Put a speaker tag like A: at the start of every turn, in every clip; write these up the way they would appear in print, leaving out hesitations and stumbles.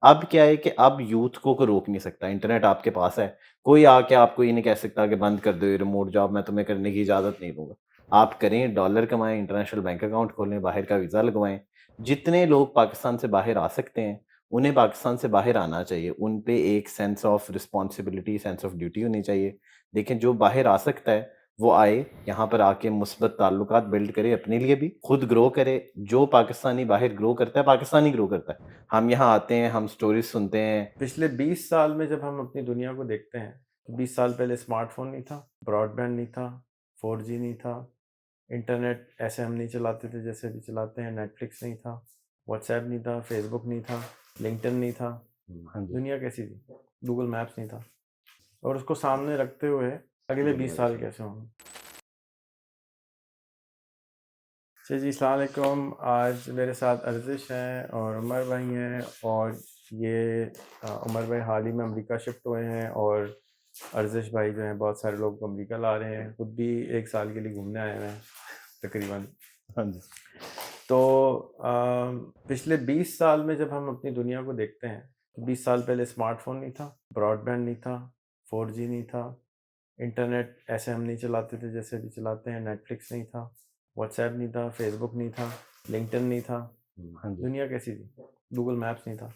A: अब क्या है कि अब यूथ को रोक नहीं सकता, इंटरनेट आपके पास है। कोई आके आपको ये नहीं कह सकता कि बंद कर दो ये रिमोट जॉब, मैं तुम्हें करने की इजाज़त नहीं दूँगा। आप करें, डॉलर कमाएँ, इंटरनेशनल बैंक अकाउंट खोलें, बाहर का वीज़ा लगवाएँ। जितने लोग पाकिस्तान से बाहर आ सकते हैं, उन्हें पाकिस्तान से बाहर आना चाहिए। उन पे एक sense of responsibility, sense of duty होनी चाहिए। देखें, जो बाहर आ सकता है, वो आए, यहाँ पर आके मुस्बत ताल्लुकात बिल्ड करे अपने लिए भी, खुद ग्रो करे। जो पाकिस्तानी बाहर ग्रो करता है, पाकिस्तानी ग्रो करता है। हम यहाँ आते हैं, हम स्टोरीज़ सुनते हैं।
B: पिछले 20 साल में जब हम अपनी दुनिया को देखते हैं, तो 20 साल पहले स्मार्टफ़ोन नहीं था, ब्रॉडबैंड नहीं था, 4G नहीं था, इंटरनेट ऐसे हम नहीं चलाते थे जैसे अभी चलाते हैं, नेटफ्लिक्स नहीं था, व्हाट्सऐप नहीं था, फेसबुक नहीं था, लिंक्डइन नहीं था।
A: हाँ जी,
B: दुनिया कैसी थी? गूगल मैप्स नहीं था और उसको सामने रखते हुए अगले 20 साल
A: ग्लोबलाइज़ेशन।
B: कैसे होंगे? अच्छा जी, अस्सलाम वालेकुम। आज मेरे साथ अर्ज़िश हैं और उमर भाई हैं और ये उमर भाई हाल ही में अमेरिका शिफ्ट हुए हैं और अर्ज़िश भाई जो हैं बहुत सारे लोग को अमेरिका ला रहे हैं। खुद भी 1 साल के लिए घूमने आए हुए हैं तकरीबन।
A: हाँ जी।
B: तो पिछले 20 साल में जब हम अपनी दुनिया को देखते हैं, तो 20 साल पहले स्मार्टफ़ोन नहीं था, ब्रॉडबैंड नहीं था, 4G नहीं था, इंटरनेट ऐसे हम नहीं चलाते थे जैसे अभी चलाते हैं, नेटफ्लिक्स नहीं था, व्हाट्सऐप नहीं था, फेसबुक नहीं था, लिंक्डइन नहीं था।
A: हाँ जी।
B: दुनिया कैसी थी? गूगल मैप्स नहीं था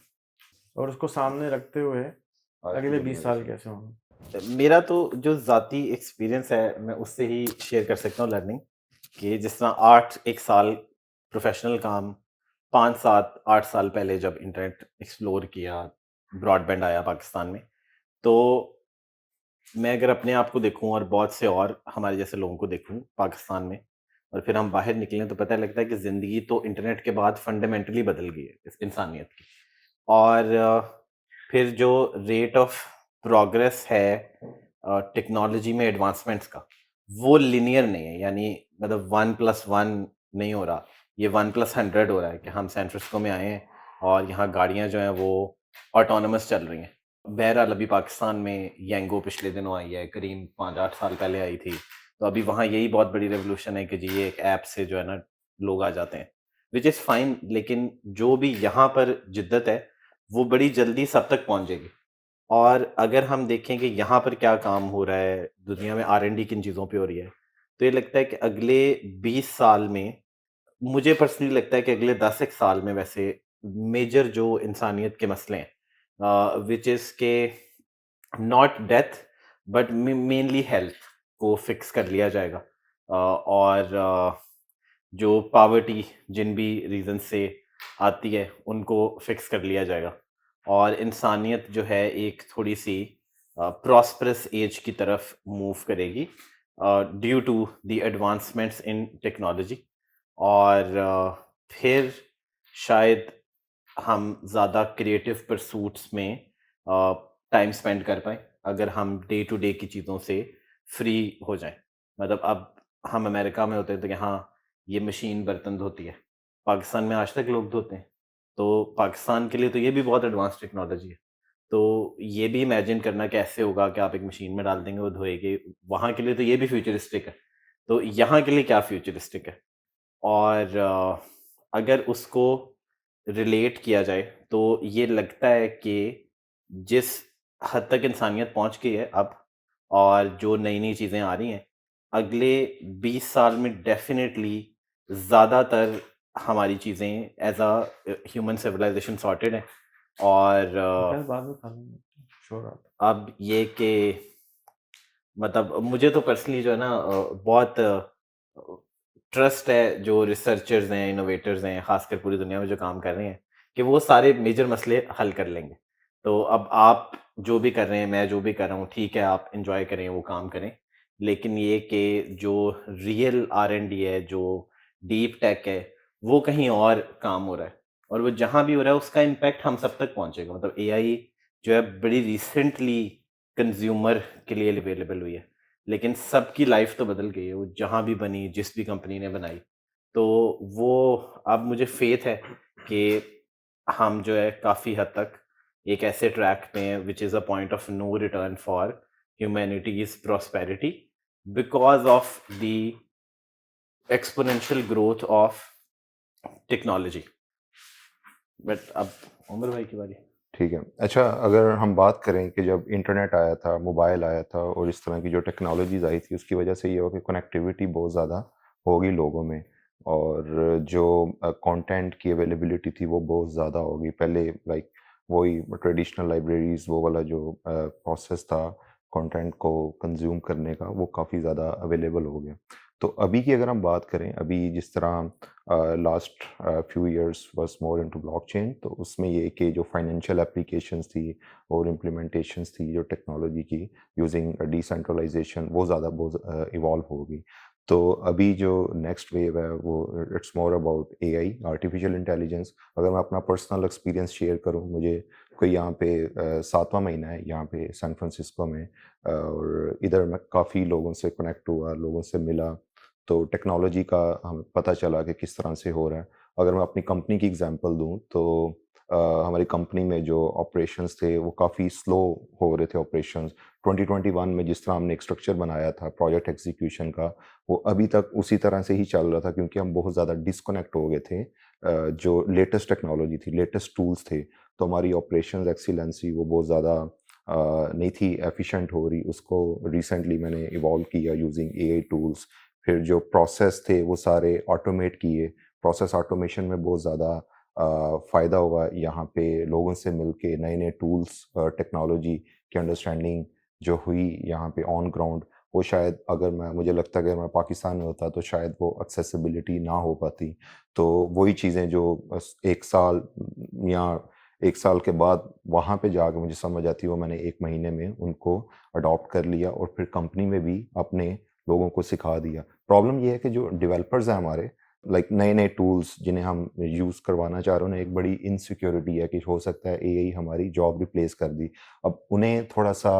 B: और उसको सामने रखते हुए
A: आज की
B: अगले 20 साल
A: ग्लोबलाइज़ेशन।
B: कैसे होंगे?
A: मेरा तो जो ज़ाती एक्सपीरियंस है, मैं उससे ही शेयर कर सकता हूँ लर्निंग, कि जिस तरह 8 1 साल प्रोफ़ेशनल काम, 5 7 8 साल पहले जब इंटरनेट एक्सप्लोर किया, ब्रॉडबैंड आया पाकिस्तान में, तो मैं अगर अपने आप को देखूँ और बहुत से और हमारे जैसे लोगों को देखूँ पाकिस्तान में, और फिर हम बाहर निकलें, तो पता लगता है कि ज़िंदगी तो इंटरनेट के बाद फंडामेंटली बदल गई है इस इंसानियत की। और फिर जो रेट ऑफ प्रोग्रेस है टेक्नोलॉजी में एडवांसमेंट्स का, वो लिनियर नहीं है। यानी मतलब 1+1 नहीं हो रहा, ये 1+100 हो रहा है कि हम सैन फ्रांसिस्को में आए हैं और यहाँ गाड़ियाँ जो हैं वो ऑटोनमस चल रही हैं। बहरहाल अभी पाकिस्तान में येंगो पिछले दिनों आई है, करीम 5-8 साल पहले आई थी। तो अभी वहाँ यही बहुत बड़ी रेवोल्यूशन है कि जी ये एक ऐप से जो है ना लोग आ जाते हैं, व्हिच इज़ फाइन। लेकिन जो भी यहाँ पर जिद्दत है, वो बड़ी जल्दी सब तक पहुँच जाएगी। और अगर हम देखें कि यहाँ पर क्या काम हो रहा है, दुनिया में आर-एन-डी किन चीज़ों पे हो रही है, तो ये लगता है कि अगले 20 साल में, मुझे पर्सनली लगता है कि अगले 10 एक साल में वैसे मेजर जो इंसानियत के मसले हैं, व्हिच इज़ के not death but mainly health को फिक्स कर लिया जाएगा। और जो पॉवर्टी जिन भी रीज़न से आती है, उनको फिक्स कर लिया जाएगा और इंसानियत जो है एक थोड़ी-सी प्रॉस्पेरस एज की तरफ मूव करेगी due to the advancements in technology. और फिर शायद हम ज़्यादा क्रिएटिव परसूट्स में टाइम स्पेंड कर पाएँ, अगर हम डे टू डे की चीज़ों से फ्री हो जाएँ। मतलब अब हम अमेरिका में होते हैं तो यहाँ ये मशीन बर्तन धोती है, पाकिस्तान में आज तक लोग धोते हैं। तो पाकिस्तान के लिए तो ये भी बहुत एडवांस टेक्नोलॉजी है। तो ये भी इमेजिन करना कैसे होगा कि आप एक मशीन में डाल देंगे, वो धोएगी, वहाँ के लिए तो ये भी फ्यूचरिस्टिक है। तो यहाँ के लिए क्या फ्यूचरिस्टिक है? और अगर उसको रिलेट किया जाए, तो ये लगता है कि जिस हद तक इंसानियत पहुँच गई है अब, और जो नई-नई चीज़ें आ रही हैं, अगले 20 साल में डेफ़िनेटली ज़्यादातर हमारी चीज़ें एज़ ह्यूमन सिविलाइज़ेशन सॉर्टेड हैं। और
B: मैं बाद में खा लूँगा, शोर आ रहा है।
A: अब ये कि मतलब मुझे तो पर्सनली जो है ना बहुत ट्रस्ट है जो रिसर्चर्स हैं, इनोवेटर्स हैं, खासकर पूरी दुनिया में जो काम कर रहे हैं, कि वो सारे मेजर मसले हल कर लेंगे। तो अब आप जो भी कर रहे हैं, मैं जो भी कर रहा हूँ, ठीक है, आप एन्जॉय करें, वो काम करें। लेकिन ये कि जो रियल आर-एन-डी है, जो डीप टेक है, वो कहीं और काम हो रहा है। और वो जहाँ भी हो रहा है, उसका इम्पैक्ट हम सब तक पहुँचेगा। मतलब एआई जो है बड़ी रिसेंटली कंज़्यूमर के लिए अवेलेबल हुई है। लेकिन सबकी लाइफ़ तो बदल गई है, वो जहाँ भी बनी, जिस भी कंपनी ने बनाई। तो वो अब मुझे फ़ेथ है कि हम जो है काफ़ी हद तक एक ऐसे ट्रैक पे हैं which is a point of no return for humanity's prosperity because of the exponential growth of technology. But अब उमर भाई की बारी।
C: ठीक है। अच्छा, अगर हम बात करें कि जब इंटरनेट आया था, मोबाइल आया था और इस तरह की जो टेक्नोलॉजीज़ आई थी, उसकी वजह से ये हुआ कि कनेक्टिविटी बहुत ज़्यादा हो गई लोगों में और जो कंटेंट की अवेलेबिलिटी थी, वो बहुत ज़्यादा हो गई। पहले लाइक वही ट्रेडिशनल लाइब्रेरीज़, वो वाला जो प्रोसेस था कंटेंट को कंज़्यूम करने का, वो काफ़ी ज़्यादा अवेलेबल हो गया। तो अभी की अगर हम बात करें, अभी जिस तरह last few years was more into blockchain, तो उसमें ये कि जो फाइनेंशियल एप्लीकेशंस थी और इम्प्लीमेंटेशंस थी जो टेक्नोलॉजी की यूजिंग डिसेंट्रलाइजेशन, वो ज़्यादा बहुत इवॉल्व हो गई। तो अभी जो नेक्स्ट वेव है वो it's more about AI, artificial intelligence. अगर मैं अपना पर्सनल एक्सपीरियंस शेयर करूं, मुझे कोई यहाँ पे 7वां महीना है यहाँ पे सैन फ्रांसिस्को में, और इधर मैं काफ़ी लोगों से कनेक्ट हुआ, लोगों से मिला, तो टेक्नोलॉजी का हमें पता चला कि किस तरह से हो रहा है। अगर मैं अपनी कंपनी की एग्जांपल दूँ तो हमारी कंपनी में जो ऑपरेशंस थे वो काफ़ी स्लो हो रहे थे ऑपरेशंस। 2021 में जिस तरह हमने एक स्ट्रक्चर बनाया था प्रोजेक्ट एग्जीक्यूशन का, वो अभी तक उसी तरह से ही चल रहा था क्योंकि हम बहुत ज़्यादा डिस्कनेक्ट हो गए थे। जो लेटेस्ट टेक्नोलॉजी थी, लेटेस्ट टूल्स थे, तो हमारी ऑपरेशंस एक्सीलेंसी वो बहुत ज़्यादा नहीं थी एफिशिएंट हो रही। उसको रिसेंटली मैंने इवॉल्व किया यूजिंग एआई टूल्स। फिर जो प्रोसेस थे वो सारे ऑटोमेट किए। प्रोसेस ऑटोमेशन में बहुत ज़्यादा फ़ायदा हुआ यहाँ पे लोगों से मिलके, नए-नए टूल्स टेक्नोलॉजी की अंडरस्टैंडिंग जो हुई यहाँ पे ऑन ग्राउंड, वो शायद अगर मैं मुझे लगता है कि अगर मैं पाकिस्तान में होता तो शायद वो एक्सेसिबिलिटी ना हो पाती। तो वही चीज़ें जो बस 1 साल या 1 साल के बाद वहाँ पे जाके मुझे समझ आती, वो मैंने 1 महीने में उनको अडॉप्ट कर लिया और फिर कंपनी में भी अपने लोगों को सिखा दिया। प्रॉब्लम ये है कि जो डेवलपर्स हैं हमारे, लाइक नए-नए टूल्स जिन्हें हम यूज़ करवाना चाह रहे हैं, उन्हें एक बड़ी इनसिक्योरिटी है कि हो सकता है एआई हमारी जॉब रिप्लेस कर दी। अब उन्हें थोड़ा-सा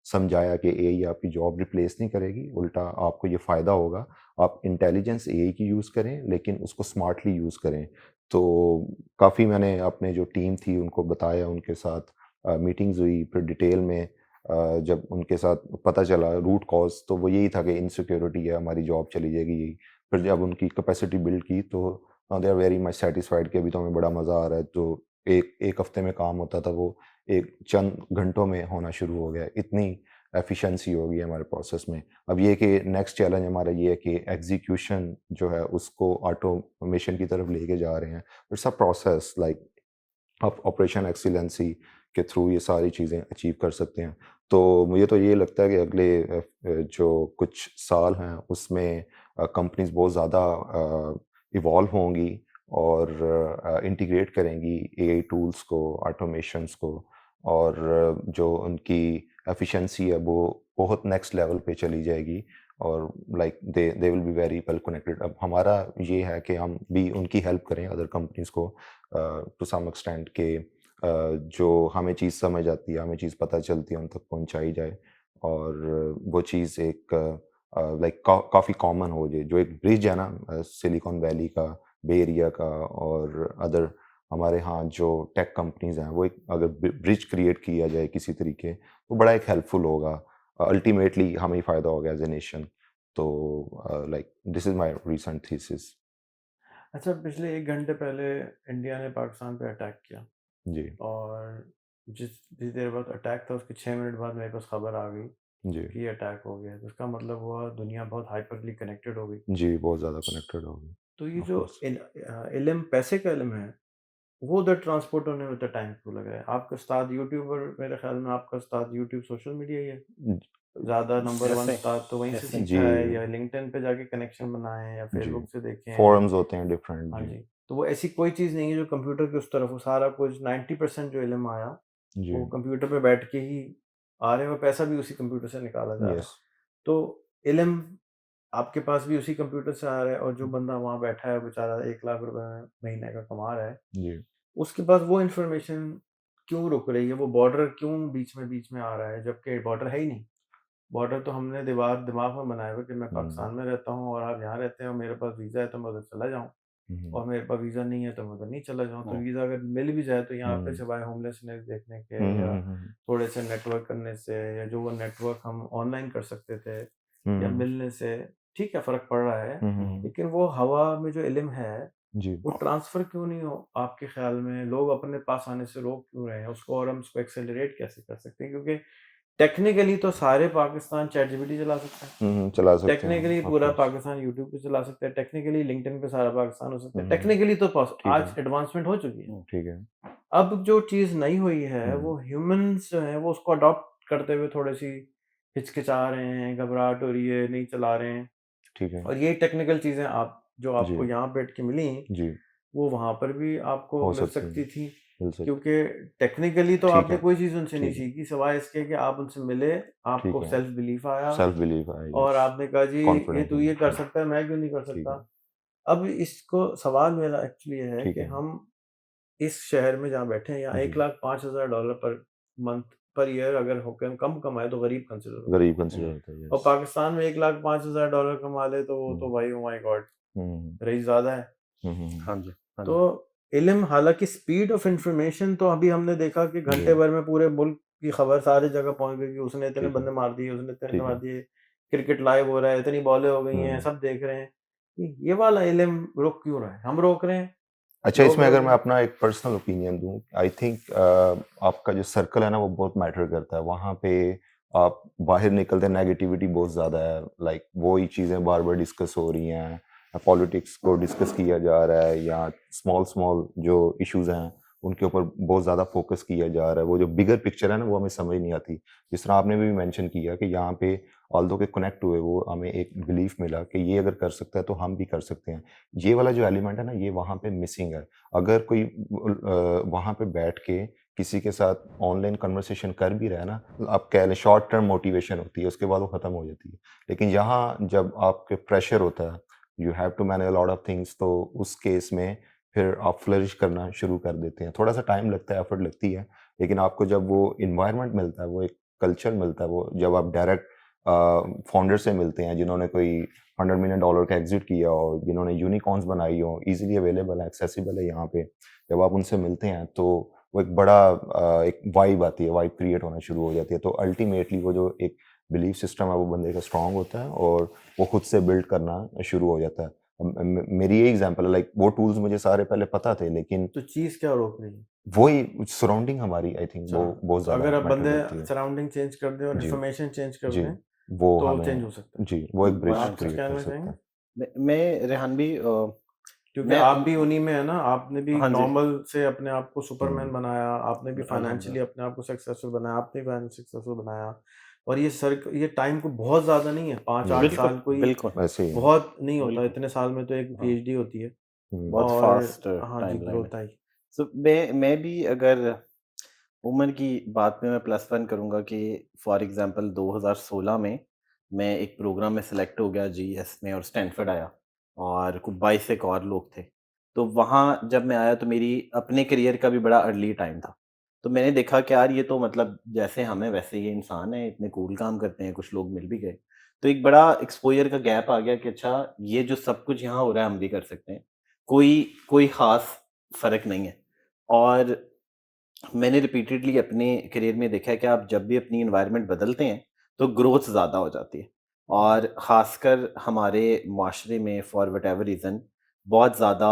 C: समझाया कि एआई आपकी जॉब रिप्लेस नहीं करेगी, उल्टा आपको ये फ़ायदा होगा। आप इंटेलिजेंस एआई की यूज़ करें, लेकिन उसको स्मार्टली यूज़ करें। तो काफ़ी मैंने अपने जो टीम थी उनको बताया, उनके साथ मीटिंग्स हुई, फिर डिटेल में जब उनके साथ पता चला रूट कॉज़, तो वो यही था कि इनसिक्योरिटी है, हमारी जॉब चली जाएगी यही। फिर जब उनकी कैपेसिटी बिल्ड की तो they are very much satisfied कि अभी तो हमें बड़ा मज़ा आ रहा है। तो एक 1 हफ्ते में काम होता था, वो एक चंद घंटों में होना शुरू हो गया। इतनी एफिशिएंसी हो गई है हमारे प्रोसेस में। अब ये कि नेक्स्ट चैलेंज हमारा ये है कि एग्ज़ीक्यूशन जो है उसको ऑटोमेशन की तरफ लेके जा रहे हैं। इट्स अ प्रोसेस लाइक आप ऑपरेशन एक्सीलेंसी के थ्रू ये सारी चीज़ें अचीव कर सकते हैं। तो मुझे तो ये लगता है कि अगले जो कुछ साल हैं उसमें कंपनीज़ बहुत ज़्यादा इवॉल्व होंगी और इंटीग्रेट करेंगी एआई टूल्स को, ऑटोमेशंस को, और जो उनकी एफिशिएंसी है वो बहुत नेक्स्ट लेवल पे चली जाएगी और like they will be very well connected. अब हमारा ये है कि हम भी उनकी हेल्प करें अदर कंपनीज़ को टू सम एक्सटेंट के जो हमें चीज़ समझ आती है, हमें चीज़ पता चलती है, उन तक पहुँचाई जाए और वो चीज़ एक लाइक काफ़ी कॉमन हो जाए। जो एक ब्रिज है ना सिलिकॉन वैली का, बे एरिया का और अदर हमारे यहाँ जो टेक कंपनीज़ हैं, वो एक अगर ब्रिज क्रिएट किया जाए किसी तरीके, तो बड़ा एक हेल्पफुल होगा। अल्टीमेटली हमें ही फ़ायदा होगा एज़ अ नेशन। तो like this is my recent thesis.
B: अच्छा, पिछले 1 घंटे पहले इंडिया ने पाकिस्तान पे अटैक किया
C: जी,
B: और जिस देर बाद अटैक था उसके 6 मिनट बाद मेरे पास खबर आ गई
C: जी।
B: कि ये अटैक हो गया है। तो इसका मतलब हुआ दुनिया बहुत हाइपरली कनेक्टेड हो गई।
C: जी, बहुत ज़्यादा कनेक्टेड हो गई,
B: तो ये
C: ऑफ़
B: जो
C: कोर्स।
B: इल्म पैसे का इल्म है, वो उधर ट्रांसपोर्ट होने में उतना टाइम क्यों लगा है? आपका उस्ताद यूट्यूबर, मेरे ख़्याल में आपका उस्ताद यूट्यूब सोशल मीडिया ही है। ज़्यादा नंबर 1
A: ऐसे
B: उस्ताद तो वहीं से
A: ऐसे
B: सीखा है
C: जी,
B: या लिंक्डइन पे जाके कनेक्शन बनाए हैं या
C: जी।
B: फ़ेसबुक से देखे हैं।
C: फ़ोरम्स होते हैं डिफरेंट,
B: हाँ
C: जी,
B: जी, तो वो ऐसी कोई चीज़ नहीं है जो कंप्यूटर के उस तरफ हो, सारा कुछ 90% जो इल्म आया,
C: जी,
B: वो कंप्यूटर पे बैठ के ही आ रहे हैं और पैसा भी उसी कंप्यूटर से निकाला जा रहा है।
C: यस।
B: तो इल्म आपके पास भी उसी कंप्यूटर से आ रहा है और जो बंदा वहाँ बैठा है बेचारा 1 लाख रुपए महीने का कमा रहा है,
C: जी,
B: उसके पास वो इन्फॉर्मेशन क्यों रुक रही है? वो बॉर्डर क्यों बीच में आ रहा है जबकि बॉर्डर है ही नहीं? बॉर्डर तो हमने दिमाग में बनाया हुआ है कि मैं
C: हुँ,
B: पाकिस्तान में रहता हूँ और आप यहाँ रहते हैं और मेरे पास वीज़ा है तो मैं उधर चला जाऊँ।
C: हुँ,
B: और मेरे पास वीज़ा नहीं है तो मैं उधर नहीं चला जाऊँ। तो
A: हुँ,
B: वीज़ा अगर मिल भी जाए तो यहाँ पे
C: हुँ,
B: सिवाय होमलेसनेस देखने के
C: हुँ, हुँ,
B: या
C: हुँ, हुँ,
B: थोड़े से नेटवर्क करने से या जो वो नेटवर्क हम ऑनलाइन कर सकते थे या
C: हुँ,
B: मिलने से, ठीक है फ़र्क पड़ रहा है।
C: हुँ, हुँ,
B: लेकिन वो हवा में जो इल्म है
C: जी।
B: वो ट्रांसफ़र क्यों नहीं हो आपके ख़्याल में? लोग अपने पास आने से रोक क्यों रहे हैं उसको, और हम उसको एक्सेलरेट कैसे कर सकते हैं? क्योंकि टेक्निकली तो सारे पाकिस्तान चैटजीपीटी चला सकता है।
C: चला सकते हैं,
B: टेक्निकली
C: ऑफ
B: पूरा
C: कोर्स।
B: पाकिस्तान यूट्यूब पे चला सकता है, टेक्निकली लिंक्डइन पे सारा पाकिस्तान हो सकता है।
C: हुँ,
B: टेक्निकली तो
C: ठीक
B: आज
C: है।
B: एडवांसमेंट हो चुकी है।
C: ठीक है।
B: अब जो चीज़ नई हुई है,
C: हुँ,
B: वो ह्यूमन्स जो हैं, वो उसको अडॉप्ट करते हुए थोड़ी-सी हिचकिचा रहे हैं, घबराहट हो रही है, नहीं चला रहे हैं।
C: ठीक है।
B: और ये टेक्निकल चीज़ें जो
C: जी,
B: आपको यहाँ बैठ के मिली,
C: जी,
B: वो वहाँ पर भी आपको
C: हो
B: मिल
C: सकती
B: सकती
C: हैं,
B: थी।
C: मिल सकती
B: क्योंकि टेक्निकली तो
C: ठीक
B: आपने
C: है,
B: कोई चीज़ उनसे नहीं
C: ठीक है,
B: सीखी, सिवाय इसके कि आप उनसे मिले,
C: ठीक
B: आपको
C: है।
B: सेल्फ बिलीफ आया
C: सेल्फ बिलीव है,
B: और
C: यस।
B: आपने कहा जी ये
C: कॉन्फिडेंस
B: तू ये कर
C: जी,
B: सकता है, मैं क्यों नहीं कर
C: ठीक
B: सकता?
C: है,
B: अब इसको सवाल मेरा एक्चुअली ये है
C: ठीक
B: कि
C: है।
B: हम इस शहर में जहाँ बैठे हैं, यहाँ
C: जी,
B: $1,05,000 पर मंथ पर ईयर अगर हो कम कम कमाए तो गरीब कंसिडर होगा।
C: गरीब कंसीडर
A: हुँ,
C: होता है,
B: और
C: यस।
B: पाकिस्तान में $1,05,000 कमा ले तो वो तो
C: हुँ,
B: भाई oh my God!
C: Hmm,
B: rice ज़्यादा है।
C: हुँ, हुँ, हुँ।
A: हाँ जी, हाँ
B: तो
A: जी।
B: इल्म, हालाँकि स्पीड ऑफ इंफॉर्मेशन तो अभी हमने देखा कि
C: जी,
B: घंटे भर में पूरे मुल्क की खबर सारी जगह पहुँच गई कि उसने इतने
C: ठीक है,
B: बंदे मार दिए, उसने इतने
C: ठीक
B: मार
C: है।
B: दिए, क्रिकेट लाइव हो रहा है, इतनी बॉलें हो गई हैं,
C: हुँ।
B: सब देख रहे हैं। ये वाला इल्म रुक क्यों रहा है? हम रोक रहे हैं,
C: अच्छा,
B: लोग
C: इसमें
B: रोक
C: अगर
B: रहे
C: मैं
B: हैं।
C: अपना एक पर्सनल ओपिनियन दूँ, आई थिंक आपका जो सर्कल है ना, वो बहुत मैटर करता है। वहाँ पे आप बाहर निकलते हैं, नेगेटिविटी बहुत ज़्यादा है, लाइक वही चीज़ें बार-बार डिस्कस हो रही हैं, पॉलिटिक्स को डिस्कस किया जा रहा है या स्मॉल-स्मॉल जो इश्यूज़ हैं, उनके ऊपर बहुत ज़्यादा फोकस किया जा रहा है। वो जो बिगर पिक्चर है ना, वो हमें समझ नहीं आती। जिस तरह आपने भी मेंशन किया कि यहाँ पे ऑल्दो के कनेक्ट हुए, वो हमें एक बिलीफ मिला कि ये अगर कर सकता है, तो हम भी कर सकते हैं। ये वाला जो एलिमेंट है ना, ये वहाँ पे मिसिंग है। अगर कोई वहाँ पे बैठ के किसी के साथ ऑनलाइन कन्वर्सेशन कर भी रहा है ना, आप कह लें शॉर्ट टर्म मोटिवेशन होती है, उसके बाद वो खत्म हो जाती है। लेकिन यहाँ जब आपके प्रेशर होता है, you have to manage a lot of things, तो उस केस में फिर आप फ्लरिश करना शुरू कर देते हैं। थोड़ा-सा टाइम लगता है, एफर्ट लगती है, लेकिन आपको जब वो एनवायरनमेंट मिलता है, वो एक कल्चर मिलता है, वो जब आप डायरेक्ट फाउंडर से मिलते हैं, जिन्होंने कोई $100 मिलियन का एग्ज़िट किया हो, जिन्होंने यूनिकॉर्न्स बनाई हो, ईज़िली अवेलेबल है, एक्सेसिबल है यहाँ पे। जब आप उनसे मिलते हैं तो वो एक बड़ा एक वाइब आती है, वाइब क्रिएट होना शुरू हो जाती है। तो अल्टीमेटली वो जो एक बिलीफ सिस्टम है वो बंदे का स्ट्रॉन्ग होता है और वो खुद से बिल्ड करना शुरू हो जाता है। मेरी ये एग्ज़ाम्पल है, लाइक वो टूल्स मुझे सारे पहले पता थे, लेकिन
B: तो चीज़ क्या रोक रही है?
C: वही सराउंडिंग हमारी, आई थिंक
B: अच्छा,
C: वो बहुत
B: तो अगर
C: ज़्यादा
B: आप
C: मैटर
B: बंदे
C: करती है।
B: सराउंडिंग चेंज कर दें और
C: जी,
B: इन्फॉर्मेशन चेंज कर
C: जी।
B: दें,
C: वो
B: तो चेंज
C: हमें
B: हो सकता है।
C: जी, वो एक ब्रिज
A: हाँ
B: आप
A: जी।
B: कुछ
C: क्रिएट कर
B: कहना
C: सकता
B: चाहेंगे?
C: है।
A: मैं रेहान भी
B: क्योंकि
A: मैं
B: आप भी उन्हीं में है ना, आपने भी
A: हाँ जी।
B: नॉर्मल से अपने आप को
C: हुँ,
B: सुपरमैन बनाया, आपने भी फाइनेंशियली
A: अल्हम्दुलिल्लाह।
B: अपने आप को सक्सेसफुल बनाया, आपने भी फाइनेंशियली सक्सेसफुल बनाया। और ये टाइम को बहुत ज़्यादा नहीं है, 5-8
C: हुँ,
A: बिल्कुल,
B: साल कोई
A: बिल्कुल,
C: वैसे ही है।
B: बहुत नहीं होता,
A: बिल्कुल।
B: इतने साल में तो एक
A: हाँ,
B: पीएचडी होती है।
C: हुँ,
A: बहुत
B: और
A: फ़ास्ट
B: हाँ जी,
A: टाइमलाइन है।
B: ग्रोथ आई।
A: सो मैं भी अगर उम्र की बात में मैं प्लस वन करूँगा कि फॉर एग्ज़ाम्पल 2016 में मैं एक प्रोग्राम में सेलेक्ट हो गया जीईएस में और स्टैनफोर्ड आया और कुछ 22 एक और लोग थे। तो वहाँ जब मैं आया तो मेरी अपने करियर का भी बड़ा अर्ली टाइम था। तो मैंने देखा कि यार ये तो मतलब जैसे हम हैं वैसे ये इंसान है, इतने कूल काम करते हैं, कुछ लोग मिल भी गए। तो एक बड़ा एक्सपोज़र का गैप आ गया कि अच्छा ये जो सब कुछ यहाँ हो रहा है हम भी कर सकते हैं। कोई कोई ख़ास फ़र्क नहीं है। और मैंने रिपीटेडली अपने करियर में देखा है कि आप जब भी अपनी एनवायरनमेंट बदलते हैं, तो ग्रोथ ज़्यादा हो जाती है। और ख़ासकर हमारे माशरे में फॉर व्हाटएवर रीज़न बहुत ज़्यादा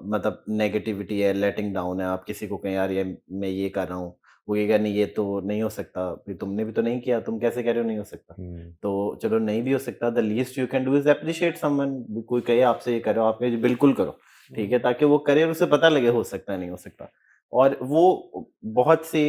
A: मतलब नेगेटिविटी है, लेटिंग डाउन है। आप किसी को कहें यार ये मैं ये कर रहा हूँ, वो कहेगा नहीं ये तो नहीं हो सकता, फिर तुमने भी तो नहीं किया, तुम कैसे कह रहे हो नहीं हो सकता?
C: हुँ,
A: तो चलो नहीं भी हो सकता, the least you can do is appreciate someone. कोई कहे आपसे ये करो, आप कहें बिल्कुल करो, ठीक है?
B: हुँ,
A: ताकि वो करे और उसे पता लगे हो सकता है, नहीं हो सकता। और वो बहुत से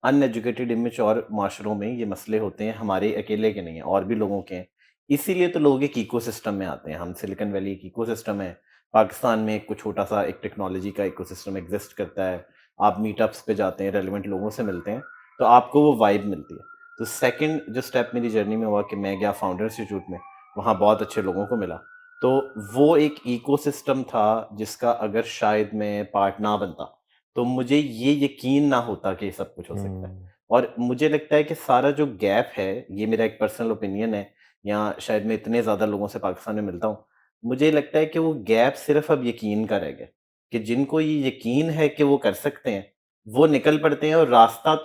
A: अनएजुकेटेड इमेच्योर माशरों में ये मसले होते हैं, हमारे अकेले के नहीं हैं, और भी लोगों के हैं। इसीलिए तो लोग एक इकोसिस्टम में आते हैं। हम सिलिकॉन वैली एक इकोसिस्टम है। पाकिस्तान में एक छोटा-सा एक टेक्नोलॉजी का इकोसिस्टम एग्ज़िस्ट करता है। आप मीटअप्स पे जाते हैं, रेलेवेंट लोगों से मिलते हैं, तो आपको वो वाइब मिलती है। तो सेकंड जो स्टेप मेरी जर्नी में हुआ कि मैं गया फाउंडर इंस्टीट्यूट में, वहाँ बहुत अच्छे लोगों को मिला। तो वो एक इकोसिस्टम था जिसका अगर शायद मैं पार्ट ना बनता, तो मुझे ये यकीन ना होता कि ये सब कुछ हो सकता है।
C: हुँ,
A: और मुझे लगता है कि सारा जो गैप है, ये मेरा एक पर्सनल ओपिनियन है, या शायद मैं इतने ज़्यादा लोगों से पाकिस्तान में मिलता हूँ, मुझे लगता है कि वो गैप सिर्फ़ अब यकीन का रह गया, कि जिनको ये यकीन है कि वो कर सकते हैं, वो निकल पड़ते हैं। और रास्ता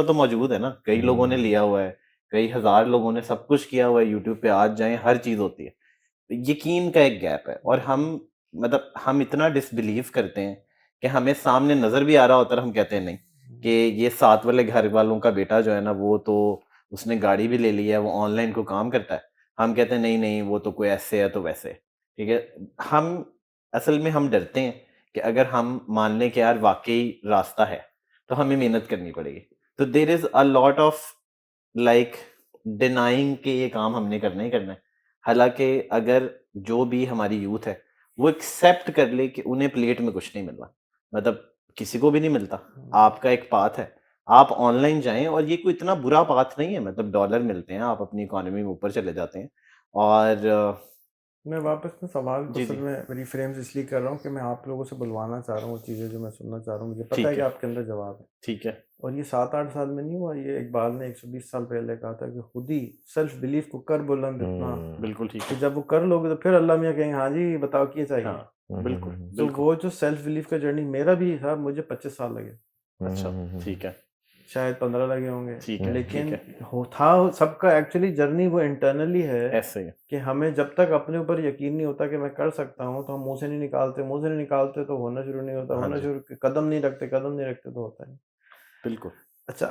A: तो मौजूद है ना, कई लोगों ने
C: हुँ,
A: लिया हुआ है, कई हज़ार लोगों ने सब कुछ किया हुआ है, यूट्यूब पे आज जाएँ, हर चीज़ होती है। यकीन का एक गैप है और हम इतना डिसबिलीव करते हैं कि हमें सामने नजर भी आ रहा होता है, हम कहते हैं नहीं कि ये साथ वाले घर वालों का बेटा जो है ना, वो तो उसने गाड़ी भी ले ली है, वो ऑनलाइन को काम करता है। हम कहते हैं नहीं नहीं, वो तो कोई ऐसे है तो वैसे है। ठीक है, हम असल में हम डरते हैं कि अगर हम मान लें कि यार वाकई रास्ता है तो हमें मेहनत करनी पड़ेगी। तो there is a lot of like denying कि ये काम हमने करना ही करना है। हालांकि अगर जो भी हमारी यूथ है वो एक्सेप्ट कर ले कि उन्हें प्लेट में कुछ नहीं मिल रहा, मतलब किसी को भी नहीं मिलता, आपका एक पाथ है, आप ऑनलाइन जाएं और ये कोई इतना बुरा पाथ नहीं है, मतलब डॉलर मिलते हैं, आप अपनी इकोनॉमी में ऊपर चले जाते हैं। और
B: मैं वापस में सवाल को
A: जी
B: असल
A: जी
B: में रिफ्रेम्स इसलिए कर रहा हूँ कि मैं आप लोगों से बुलवाना चाह रहा हूँ वो चीज़ें जो मैं सुनना चाह रहा हूँ। मुझे पता है
A: ठीक
B: कि
A: है
B: आपके अंदर जवाब है,
A: ठीक है
B: और ये 7-8 साल में नहीं हुआ। ये इकबाल ने 120 साल पहले कहा था कि खुद ही सेल्फ बिलीफ को कर बुलंद इतना
A: बिल्कुल ठीक
B: कि
A: है
B: जब वो कर लोगे तो फिर अल्लाह मियाँ कहेंगे हाँ जी बताओ क्या चाहिए।
A: हाँ बिल्कुल
B: तो
A: बिल्कुल
B: वो जो सेल्फ बिलीफ का जर्नी मेरा भी था, मुझे 25 साल लगे,
A: अच्छा ठीक है
B: शायद 15 लगे होंगे,
A: ठीक है ठीक
B: लेकिन
A: है
B: था सबका एक्चुअली जर्नी वो इंटरनली है
A: ऐसे ही है।
B: कि हमें जब तक अपने ऊपर यकीन नहीं होता कि मैं कर सकता हूँ तो हम मुंह से नहीं निकालते, मुंह से नहीं निकालते तो होना शुरू नहीं होता,
A: हाँ
B: होना
A: जी
B: शुरू कदम नहीं रखते तो होता नहीं।
A: बिल्कुल
B: अच्छा,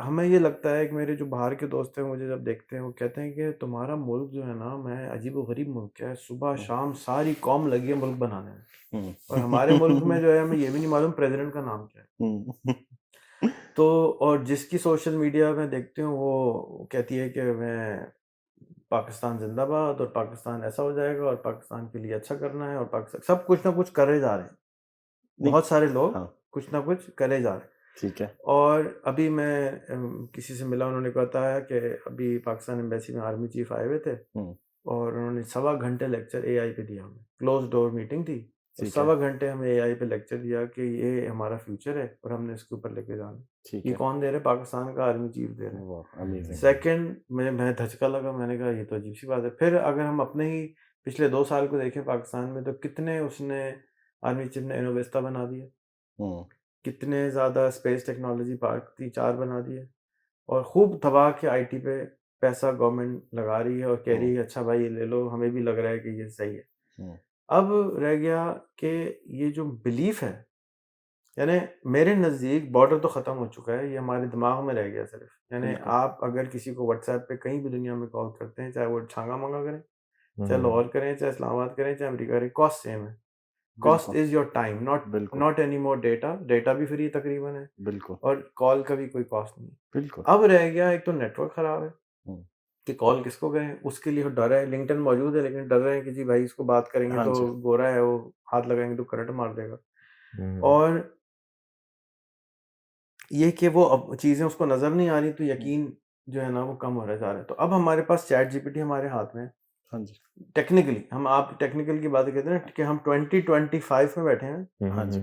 B: हमें ये लगता है कि मेरे जो बाहर के दोस्त हैं मुझे जब देखते हैं वो कहते हैं कि तुम्हारा मुल्क जो है ना, मैं अजीबो-गरीब मुल्क है, सुबह
A: हम्म,
B: शाम सारी कौम लगी है मुल्क बनाने में, और हमारे मुल्क में
A: हम्म
B: जो है हमें ये भी नहीं मालूम प्रेसिडेंट का नाम क्या है।
A: हम्म,
B: तो और जिसकी सोशल मीडिया में देखती हूँ वो कहती है कि मैं पाकिस्तान जिंदाबाद और पाकिस्तान ऐसा हो जाएगा और पाकिस्तान के लिए अच्छा करना है और पाकिस्तान सब कुछ ना कुछ करे जा रहे हैं।
A: नहीं
B: बहुत सारे लोग
A: हाँ
B: कुछ ना कुछ करे जा रहे हैं।
A: ठीक है
B: और अभी मैं किसी से मिला, उन्होंने बताया कि अभी पाकिस्तान एम्बेसी में आर्मी चीफ आए हुए थे
A: हम्म
B: और उन्होंने 1.25 घंटे लेक्चर एआई पे दिया हमें। क्लोज डोर मीटिंग थी और
A: ठीक है
B: 1.25 घंटे हमें एआई पे लेक्चर दिया कि ये हमारा फ्यूचर है और हमने इसके ऊपर लेके जाना है।
A: ठीक
B: ये
A: है
B: कौन दे रहे हैं? पाकिस्तान का आर्मी चीफ दे रहे हैं।
A: वाह अमेजिंग
B: सेकंड मैं धचका लगा, मैंने कहा ये तो अजीब सी बात है। फिर अगर हम अपने ही पिछले 2 साल को देखें पाकिस्तान में, तो कितने उसने आर्मी चीफ ने इनोवेस्टा बना दिए,
A: हम्म
B: कितने ज़्यादा स्पेस टेक्नोलॉजी पार्क 3-4 बना दिए, और खूब दबा के आईटी पे पैसा गवर्नमेंट लगा रही है और कह रही
A: हम्म
B: है अच्छा भाई ये ले लो, हमें भी लग रहा है कि ये सही है।
A: हम्म
B: अब रह गया कि ये जो बिलीफ है, यानी मेरे नज़दीक बॉर्डर तो ख़त्म हो चुका है, ये हमारे दिमाग में रह गया सिर्फ। यानी
A: बिल्कुल
B: आप अगर किसी को व्हाट्सएप पे कहीं भी दुनिया में कॉल करते हैं, चाहे वो छांगा मांगा करें, चाहे
C: हम्म
B: लाहौर करें, चाहे इस्लामाबाद करें, चाहे अमेरिका करें, कॉस्ट सेम है। कॉस्ट
A: बिल्कुल
B: इज योर टाइम, नॉट
A: बिल्कुल
B: not any more data. Data भी फ्री तकरीबन है
A: बिल्कुल
B: और कॉल का भी कोई कॉस्ट नहीं है।
A: बिल्कुल
B: अब रह गया एक तो नेटवर्क खराब है
A: हम्म,
B: कि कॉल किसको करें, उसके लिए डर है। लिंक्डइन मौजूद है लेकिन डर रहे हैं कि जी भाई इसको बात करेंगे
A: हाँ
B: तो
A: जी
B: गोरा है, वो हाथ लगाएंगे तो करंट मार देगा।
C: हम्म
B: और ये कि वो अब चीज़ें उसको नज़र नहीं आ रही, तो यकीन जो है ना वो कम हो रहा जा रहा है। तो अब हमारे पास चैट जीपीटी हमारे हाथ में है।
A: हाँ जी
B: टेक्निकली हम, आप टेक्निकल की बातें कहते हैं ना कि हम 2025 में बैठे हैं।
A: हाँ जी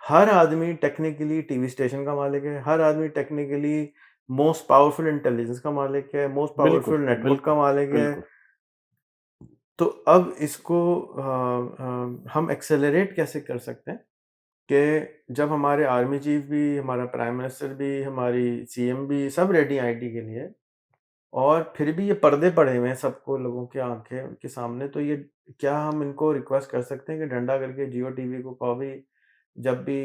B: हर आदमी टेक्निकली टीवी स्टेशन का मालिक है, हर आदमी टेक्निकली मोस्ट पावरफुल इंटेलिजेंस का मालिक है, मोस्ट
A: बिल्कुल
B: पावरफुल नेटवर्क का
A: बिल्कुल
B: मालिक है।
A: बिल्कुल
B: तो अब इसको हम एक्सेलरेट कैसे कर सकते हैं कि जब हमारे आर्मी चीफ भी, हमारा प्राइम मिनिस्टर भी, हमारी सीएम भी सब रेडी आईटी के लिए, और फिर भी ये पर्दे पड़े हुए हैं सबको, लोगों की आंखें के सामने, तो ये क्या हम इनको रिक्वेस्ट कर सकते हैं कि डंडा करके जियो टीवी को कहो भी जब भी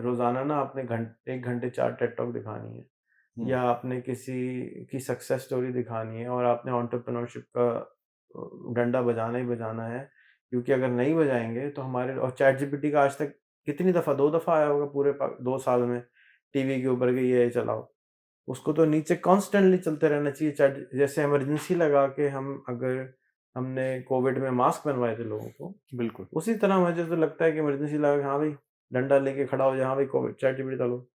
B: रोजाना ना आपने 1 घंटे 4 टेड टॉक दिखानी है,
A: हम्म,
B: या आपने किसी की सक्सेस स्टोरी दिखानी है और आपने एंटरप्रेन्योरशिप का डंडा बजाना ही बजाना है, क्योंकि अगर नहीं बजाएंगे तो हमारे, और चैट जीपीटी का आज तक कितनी दफ़ा, 2 दफ़ा आया होगा पूरे 2 साल में टीवी के ऊपर कि ये चलाओ। उसको तो नीचे कॉन्स्टेंटली चलते रहना चाहिए। चैट जैसे इमरजेंसी लगा के हम, अगर हमने कोविड में मास्क बनवाए थे लोगों को,
A: बिल्कुल
B: उसी तरह मुझे तो लगता है कि इमरजेंसी लगा के हाँ भाई डंडा लेके खड़ा हो जाए, हाँ भाई कोविड चैट जीपीटी चलो।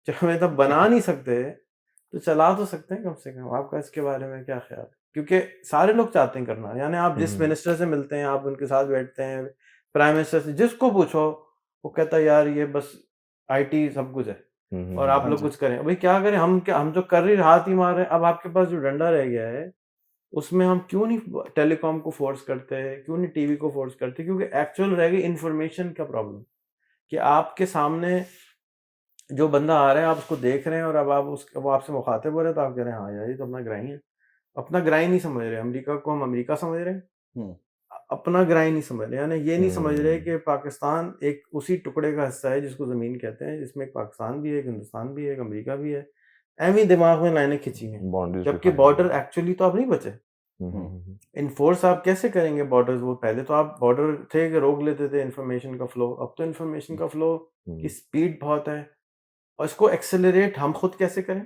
B: जब हमें तब बना नहीं सकते तो चला तो सकते हैं कम से कम। आपका इसके बारे में क्या ख्याल है? क्योंकि सारे लोग चाहते हैं करना, यानी आप जिस मिनिस्टर से मिलते हैं, आप उनके साथ बैठते हैं, प्राइम मिनिस्टर से जिसको पूछो वो कहता है यार ये बस आईटी सब कुछ है और आप
A: हाँ
B: लोग
A: जी
B: कुछ करें। भाई क्या करें हम? क्या हम जो कर रहे हाथ ही मार रहे हैं। अब आपके पास जो डंडा रह गया है उसमें हम क्यों नहीं टेलीकॉम को फोर्स करते हैं, क्यों नहीं टीवी को फोर्स करते? क्योंकि एक्चुअल रह गई इन्फॉर्मेशन का प्रॉब्लम, कि आपके सामने जो बंदा आ रहा है आप उसको देख रहे हैं और अब आप उस वो आपसे मुखातिब हो रहे हैं तो आप कह रहे हैं हाँ यार ये तो अपना ग्राही है, अपना ग्राइन नहीं समझ रहे, अमेरिका को हम अमेरिका समझ रहे हैं,
A: हम्म,
B: अपना ग्राइन नहीं समझ रहे, यानी ये नहीं समझ रहे
C: हम्म,
B: कि पाकिस्तान एक उसी टुकड़े का हिस्सा है जिसको ज़मीन कहते हैं, जिसमें एक पाकिस्तान भी है, एक हिंदुस्तान भी है, एक अमेरिका भी है। एवं ही दिमाग में लाइनें खींची हैं,
C: बाउंड्रीज
B: जबकि
C: डिफाइन
B: बॉर्डर एक्चुअली तो अब नहीं बचे।
A: हम्म,
B: इन्फोर्स आप कैसे करेंगे बॉर्डर्स? वो पहले तो आप बॉर्डर थे कि रोक लेते थे इन्फॉर्मेशन का फ्लो, अब तो इन्फॉर्मेशन का फ्लो की स्पीड बहुत है, और इसको एक्सेलरेट हम खुद कैसे करें,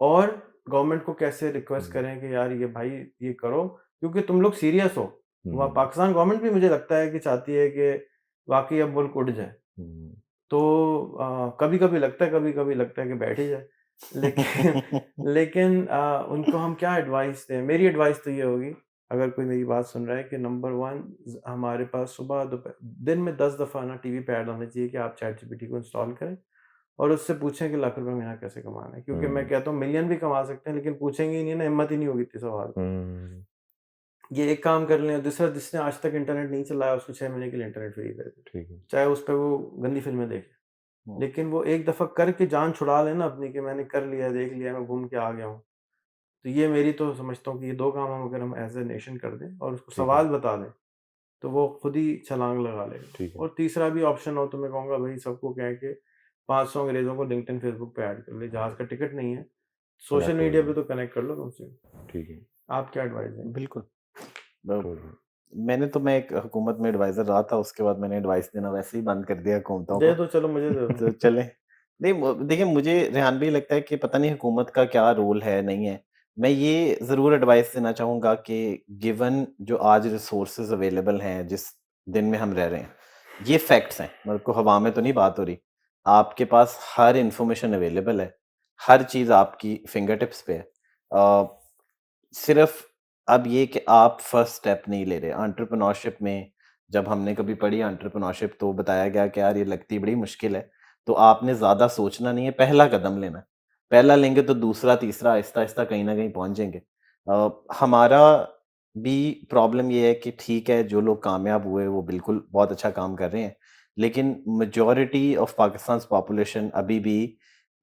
B: और गवर्नमेंट को कैसे रिक्वेस्ट करें कि यार ये भाई ये करो, क्योंकि तुम लोग सीरियस हो। वहाँ पाकिस्तान गवर्नमेंट भी मुझे लगता है कि चाहती है कि वाकई अब मुल्क उठ जाए, तो कभी-कभी लगता है, कभी-कभी लगता है कि बैठ ही जाए। लेकिन लेकिन उनको हम क्या एडवाइस दें? मेरी एडवाइस तो ये होगी, अगर कोई मेरी बात सुन रहा है, कि नंबर 1 हमारे पास सुबह दिन में 10 दफ़ा ना टीवी पे ऐड होना चाहिए कि आप चैट जीपीटी को इंस्टॉल करें और उससे पूछें कि लाख रुपए महीना कैसे कमाना है। क्योंकि मैं कहता हूँ मिलियन भी कमा सकते हैं, लेकिन पूछेंगे ही नहीं ना, हिम्मत ही नहीं होगी इतने सवाल। ये एक काम कर लें। दूसरा, जिसने आज तक इंटरनेट नहीं चलाया उसको 6 महीने के लिए इंटरनेट फ्री कर दें।
C: ठीक है।
B: चाहे उस पे वो गंदी फ़िल्में देखे।
A: हम्म,
B: लेकिन वो एक दफ़ा करके जान छुड़ा लेना अपनी, कि मैंने कर लिया, देख लिया, मैं घूम के आ गया हूँ। तो ये मेरी तो समझता हूँ कि ये 2 काम हम अगर हम एज़ अ नेशन कर दें और उसको
C: ठीक है।
B: सवाल बता दें, तो वो खुद ही छलांग लगा लेगा।
C: ठीक है।
B: और तीसरा भी ऑप्शन हो तो मैं कहूँगा भई सबको कहें कि 500 अंग्रेज़ों को लिंक्डइन, फ़ेसबुक पे ऐड कर ले। जहाज़ का टिकट नहीं है, सोशल
C: कनेक्ट हो
B: मीडिया पे
C: जाए।
B: तो कनेक्ट कर लो कम से कम।
C: ठीक है।
B: आप क्या एडवाइस देंगे?
A: बिल्कुल।
C: गुड।
A: मैं एक हुकूमत में एडवाइजर रहा था, उसके बाद मैंने एडवाइस देना वैसे ही बंद कर दिया हुकूमतों
B: दे
A: को।
B: दो, चलो मुझे दे
A: तो
B: दो।
A: चले नहीं, देखिए मुझे रेहान भाई लगता है कि पता नहीं हुकूमत का क्या रोल है, नहीं है। मैं ये ज़रूर एडवाइस देना चाहूँगा कि गिवन जो आज रिसोर्सेज अवेलेबल हैं, जिस दिन में हम रह रहे हैं, ये फैक्ट्स हैं, मतलब को हवा में तो नहीं बात हो रही। आपके पास हर इंफॉर्मेशन अवेलेबल है, हर चीज़ आपकी फिंगर टिप्स पे है। सिर्फ अब ये कि आप फर्स्ट स्टेप नहीं ले रहे। एंटरप्रेन्योरशिप में जब हमने कभी पढ़ी एंटरप्रेन्योरशिप, तो बताया गया कि यार ये लगती बड़ी मुश्किल है, तो आपने ज़्यादा सोचना नहीं है, पहला कदम लेना है। पहला लेंगे तो दूसरा, तीसरा, आहिस्ता-आहिस्ता कहीं न कहीं पहुँच जाएँगे। हमारा भी प्रॉब्लम ये है कि ठीक है, जो लोग कामयाब हुए वो बिल्कुल बहुत अच्छा काम कर रहे हैं, लेकिन मेजॉरिटी ऑफ पाकिस्तान्स पॉपुलेशन अभी भी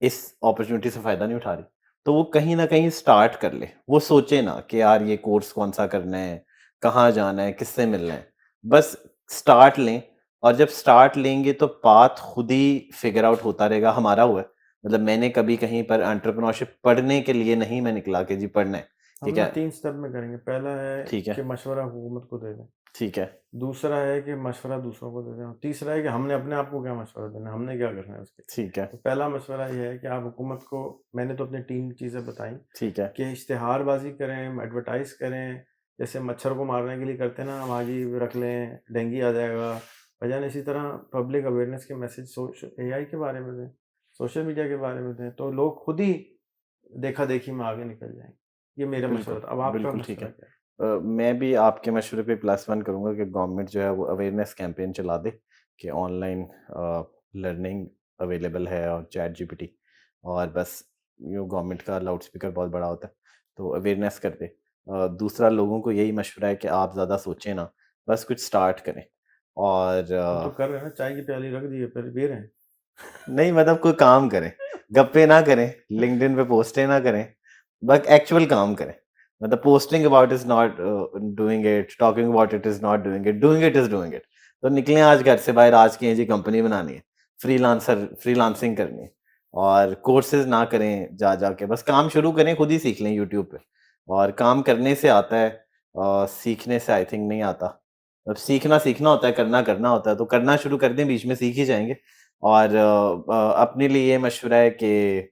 A: इस अपॉर्च्युनिटी से फ़ायदा नहीं उठा रही। तो वो कहीं न कहीं स्टार्ट कर ले। वो सोचे ना कि यार ये कोर्स कौन-सा करना है, कहाँ जाना है, किससे मिलना है। बस स्टार्ट लें, और जब स्टार्ट लेंगे तो पाथ खुद ही फिगर आउट होता रहेगा। हमारा हुआ है। मतलब मैंने कभी कहीं पर एंटरप्रेन्योरशिप पढ़ने के लिए नहीं मैं निकला कि जी पढ़ना है,
B: हम
A: ठीक
B: ना
A: है?
B: 3 स्टेप में करेंगे। पहला है
A: ठीक
B: कि
A: है,
B: मशवरा हुकूमत को दे दें।
A: ठीक है,
B: दूसरा है कि मशवरा दूसरों को दे दें। और तीसरा है कि हमने अपने आप को क्या मशवरा देना है, हमने क्या करना है उसके।
A: ठीक है,
B: तो पहला मशवरा ये है कि आप हुकूमत को, मैंने तो अपनी 3 चीज़ें बताई,
A: ठीक है।
B: कि इश्तिहारबाज़ी करें, एडवर्टाइज़ करें, जैसे मच्छर को मारने के लिए करते हैं ना, हम आग ही रख लें, डेंगू आ जाएगा। बजाय इसी तरह पब्लिक अवेयरनेस के मैसेज एआई के बारे में दें, सोशल मीडिया के बारे में दें, तो लोग खुद ही देखा-देखी में आगे निकल जाएँगे। ये मेरा
A: बिल्कुल,
B: मशवरा था। अब आपका
A: बिल्कुल ठीक है।
B: मशवरा क्या है?
A: मैं भी आपके मशवरे पे +1 करूँगा कि गवर्नमेंट जो है वो अवेयरनेस कैंपेन चला दे कि ऑनलाइन लर्निंग अवेलेबल है और चैट जीपीटी, और बस यो गवर्नमेंट का लाउड स्पीकर बहुत बड़ा होता है, तो अवेयरनेस कर दे। दूसरा, लोगों को यही मशवरा है कि आप ज़्यादा सोचें ना, बस कुछ स्टार्ट करें। और
B: हम तो कर रहे हैं ना, चाय की प्याली रख दी है, फिर पी रहे हैं।
A: नहीं, मतलब कोई काम करें, गप्पे ना करें, लिंक्डइन पे पोस्टें ना करें, बस एक्चुअल काम करें। मतलब posting about is not doing it, talking about it is not doing it is doing it. तो निकलें आज घर से बाहर, आज की जी कंपनी बनानी है, फ्रीलांसिंग करनी है, और कोर्सेज़ ना करें जा के, बस काम शुरू करें, खुद ही सीख लें यूट्यूब पे। और काम करने से आता है, सीखने से आई थिंक नहीं आता। अब सीखना होता है, करना होता है, तो करना शुरू कर दें, बीच में सीख ही जाएँगे। और अपने लिए ये मशवरा है कि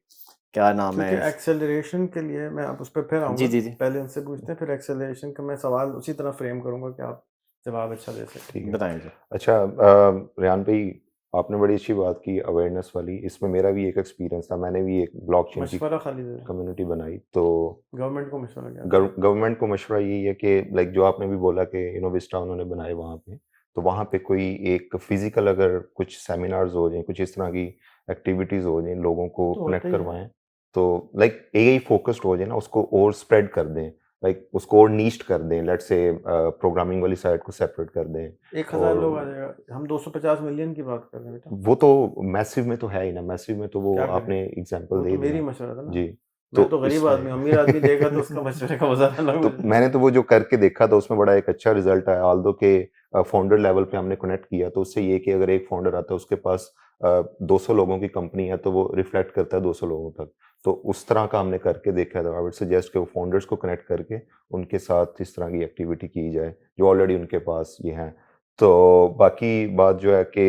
A: क्या नाम
B: क्योंकि
A: है इस।
B: एक्सेलरेशन के लिए मैं आप उस पे फिर
A: जी,
B: आऊँगा।
A: जी, जी।
B: पहले उनसे पूछते हैं, फिर एक्सेलरेशन का मैं सवाल उसी तरह फ्रेम करूँगा कि आप जवाब अच्छा दे सकें।
C: ठीक है।
A: बताएँ जी।
C: अच्छा, रेहान भाई, आपने बड़ी अच्छी बात की अवेयरनेस वाली। इसमें मेरा भी एक एक्सपीरियंस था। मैंने भी एक ब्लॉकचेन की
B: मशवरा खाली दे दें।
C: कम्युनिटी बनाई। तो
B: गवर्नमेंट को मशवरा क्या दें?
C: गवर्नमेंट को मशवरा यही है कि लाइक जो आपने भी बोला कि विस्टा उन्होंने बनाए वहाँ पे, तो वहाँ पे कोई एक फिजिकल अगर कुछ सेमिनार्स हो जाएँ, कुछ इस तरह की एक्टिविटीज़ हो जाएँ, लोगों को
B: तो होता
C: कनेक्ट
B: ही है।
C: करवाएँ, तो लाइक एआई फोकस्ड हो जाए ना, उसको और स्प्रेड कर दें, लाइक उसको और नीश्ड कर दें, लेट्स से प्रोग्रामिंग वाली साइड को सेपरेट कर दें।
B: 1000 लोग आ
C: और
B: जाएगा। हम 250 मिलियन की बात कर रहे हैं बेटा।
C: वो तो मैसिव में तो है ही ना, मैसिव में तो वो
B: क्या करें?
C: आपने एग्जांपल
B: वो
C: दे
B: तो मेरी
C: दिया।
B: मशवरा था ना।
C: जी।
B: मैं
C: तो
B: तो गरीब
C: इसमें
B: आदमी हूँ, अमीर आदमी देगा तो उसका मशवरे का मज़ा अलग
C: तो
B: मुझे।
C: मैंने तो वो जो करके देखा था उसमें बड़ा एक अच्छा रिजल्ट आया, ऑल्दो के फाउंडर लेवल पे हमने कनेक्ट किया तो उससे ये कि अगर एक फाउंडर आता है उसके पास 200 लोगों की कंपनी है तो वो रिफ्लेक्ट करता है 200 लोगों तक। तो उस तरह का हमने करके देखा था। आई वुड सजेस्ट कि वो फाउंडर्स को कनेक्ट करके उनके साथ इस तरह की एक्टिविटी की जाए जो ऑलरेडी उनके पास ये हैं। तो बाकी बात जो है कि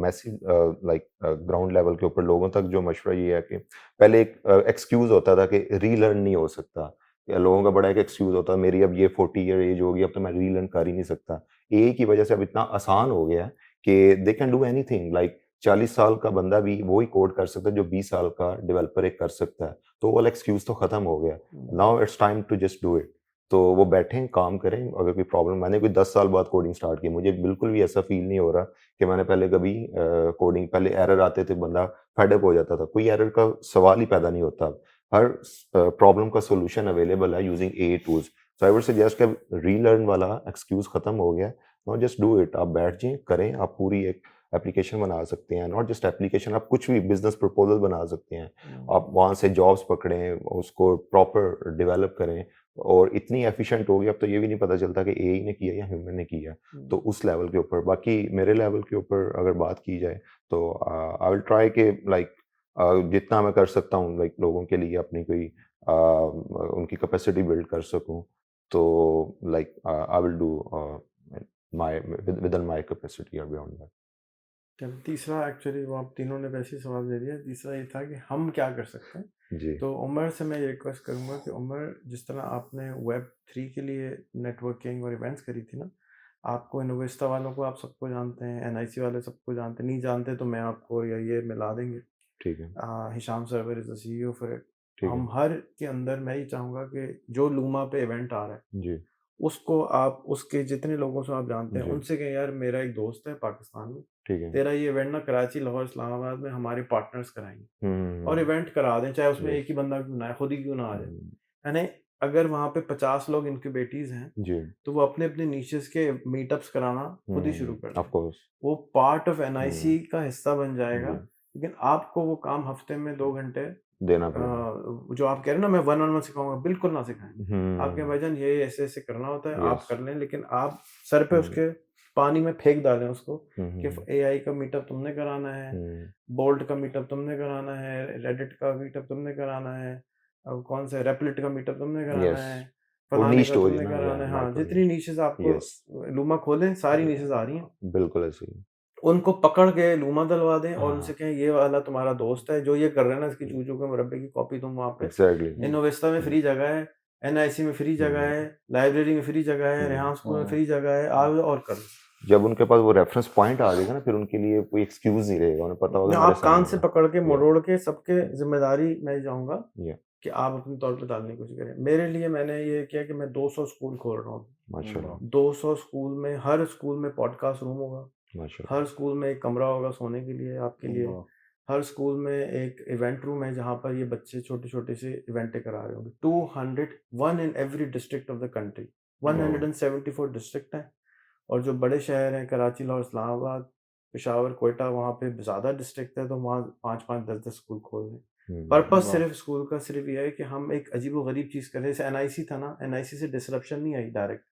C: मैसिव लाइक ग्राउंड लेवल के ऊपर लोगों तक जो मशवरा ये है कि पहले एक एक्सक्यूज़ होता था कि रीलर्न नहीं हो सकता। या लोगों का बड़ा एक एक्सक्यूज़ होता है मेरी अब ये 40 ईयर एज हो गई अब तो मैं रीलर्न कर ही नहीं सकता। एआई की वजह से अब इतना आसान हो गया है कि they can do anything like 40 साल का बंदा भी वही कोड कर सकता है जो 20 साल का डेवलपर एक कर सकता है। तो वो वाला एक्सक्यूज़ तो खत्म हो गया। Now it's time to just do it. तो वो बैठें, काम करें, अगर कोई प्रॉब्लम मैंने कोई 10 साल बाद कोडिंग स्टार्ट की, मुझे बिल्कुल भी ऐसा फ़ील नहीं हो रहा कि मैंने पहले कभी कोडिंग पहले एरर आते थे, बंदा फेड अप हो जाता था। कोई एरर का सवाल ही पैदा नहीं होता। हर प्रॉब्लम का सॉल्यूशन अवेलेबल है using AI tools. So I would suggest कि रीलर्न वाला एक्सक्यूज़ खत्म हो गया है। Now just do it. आप बैठ जाएँ, करें, आप पूरी एक एप्लीकेशन बना सकते हैं, नॉट जस्ट एप्लीकेशन, आप कुछ भी बिज़नेस प्रपोज़ल बना सकते हैं। आप वहाँ से जॉब्स पकड़ें, उसको प्रॉपर डेवलप करें और इतनी एफिशिएंट हो गई अब तो ये भी नहीं पता चलता कि एआई ने किया या ह्यूमन ने किया। तो उस लेवल के ऊपर बाकी मेरे लेवल के ऊपर अगर बात की जाए तो आई विल ट्राई कि लाइक जितना मैं कर सकता हूँ लाइक लोगों के लिए अपनी कोई उनकी कैपेसिटी बिल्ड कर सकूँ। तो like I will do my within my capacity और बियॉन्ड दैट।
B: चल तीसरा एक्चुअली वो आप तीनों ने वैसे ही सवाल दे दिया। तीसरा ये था कि हम क्या कर सकते हैं।
C: जी।
B: तो उमर से मैं ये रिक्वेस्ट करूँगा कि उमर जिस तरह आपने वेब 3 के लिए नेटवर्किंग और इवेंट्स करी थी ना, आपको इनोवेस्टा वालों को आप सबको जानते हैं, एनआईसी वाले सबको जानते हैं, नहीं जानते तो मैं आपको या ये मिला देंगे।
C: ठीक है,
B: Hisham server is the CEO for it.
C: ठीक
B: हम
C: है।
B: हर के अंदर मैं ये चाहूँगा कि जो लूमा पे इवेंट आ रहा है,
C: जी,
B: उसको आप उसके जितने लोगों से आप जानते हैं,
C: जी,
B: उनसे कहें यार मेरा एक दोस्त है पाकिस्तान में,
C: ठीक है।
B: तेरा ये इवेंट ना कराची, लाहौर, इस्लामाबाद में हमारे पार्टनर्स कराएँगे और
C: हुँ,
B: इवेंट करा दें, चाहे उसमें
C: यस।
B: एक ही बंदा क्यों ना आए, खुद ही क्यों ना आ जाए।
C: हुँ,
B: यानी अगर वहाँ पे 50 लोग इनक्यूबेटीज़ हैं,
C: जी।
B: तो वो अपने-अपने निशेज़ के मीटअप्स कराना खुद ही शुरू कर
C: ऑफ
B: दें।
C: कोर्स।
B: वो पार्ट ऑफ
C: हुँ,
B: एनआईसी का हिस्सा बन जाएगा,
C: जी,
B: लेकिन आपको वो काम हफ्ते में 2 घंटे
C: देना पड़ेगा।
B: जो आप कह रहे हैं ना मैं वन ऑन वन सिखाऊँगा, बिल्कुल ना सिखाएँ। आप कहें
C: हुँ,
B: भाईजान ये ऐसे-ऐसे करना होता है, आप
C: यस।
B: कर लें, लेकिन आप सर पे
C: हुँ,
B: उसके पानी में फेंक डालें उसको
C: हुँ,
B: कि
C: हुँ,
B: एआई का मीटअप तुमने कराना है,
C: हुँ,
B: बोल्ट का मीटअप तुमने कराना है, रेडिट का मीटअप तुमने कराना है, कौन सा रेपलिट का मीटअप तुमने कराना
C: यस।
B: है,
C: वो
B: फलाने
C: नीश
B: का
C: टूल्स
B: तुमने
C: ना या
B: कराना है। हाँ,
C: माइक्रो
B: जितनी
C: नीश।
B: निशेज़ आपको
C: यस।
B: लूमा खोलें, सारी निशेज़ आ रही हैं।
C: बिल्कुल ऐसे ही।
B: उनको पकड़ के लूमा डलवा दें और उनसे
C: हाँ,
B: कहें ये वाला तुम्हारा दोस्त है, जो ये कर रहा है ना इसकी चूचू के मुरब्बे की कॉपी तुम वहाँ पे
C: एग्ज़ैक्टली।
B: इनोवेस्टा में
C: हुँ,
B: फ्री जगह है, एनआईसी में फ्री जगह
C: हुँ,
B: है, लाइब्रेरी में फ्री जगह है,
C: हुँ।
B: रेहान स्कूल में फ्री जगह है, आओ और करो।
C: जब उनके पास वो रेफरेंस पॉइंट आ जाएगा ना फिर उनके लिए कोई एक्सक्यूज़ नहीं रहेगा, उन्हें पता होगा
B: या
C: मेरे
B: आप कान
C: सामने
B: से
C: है।
B: पकड़ के
C: या
B: मरोड़ के सबके ज़िम्मेदारी मैं चाहूँगा
C: या
B: कि आप अपने तौर पे डालने की कोशिश करें। मेरे लिए मैंने ये किया कि मैं 200 स्कूल खोल रहा हूँ।
C: माशाल्लाह,
B: 200 स्कूल में हर स्कूल में पॉडकास्ट रूम होगा,
C: माशाल्लाह।
B: हर स्कूल में एक कमरा होगा सोने के लिए, आपके लिए। हर स्कूल में एक इवेंट रूम है जहाँ पर ये बच्चे छोटे-छोटे से इवेंटें करा रहे होंगे। 200 one in every district of the country.
C: Wow!
B: 174 district हैं और जो बड़े शहर हैं कराची, लाहौर, इस्लामाबाद, पेशावर, क्वेटा वहाँ पे ज़्यादा डिस्ट्रिक्ट है तो वहाँ 5-5, 10-10 स्कूल खोल दें। पर्पज़ सिर्फ़ स्कूल का सिर्फ़ ये है कि हम एक अजीब-ओ-गरीब चीज़ करें। जैसे एनआईसी था ना, एनआईसी से डिसरप्शन नहीं आई डायरेक्ट,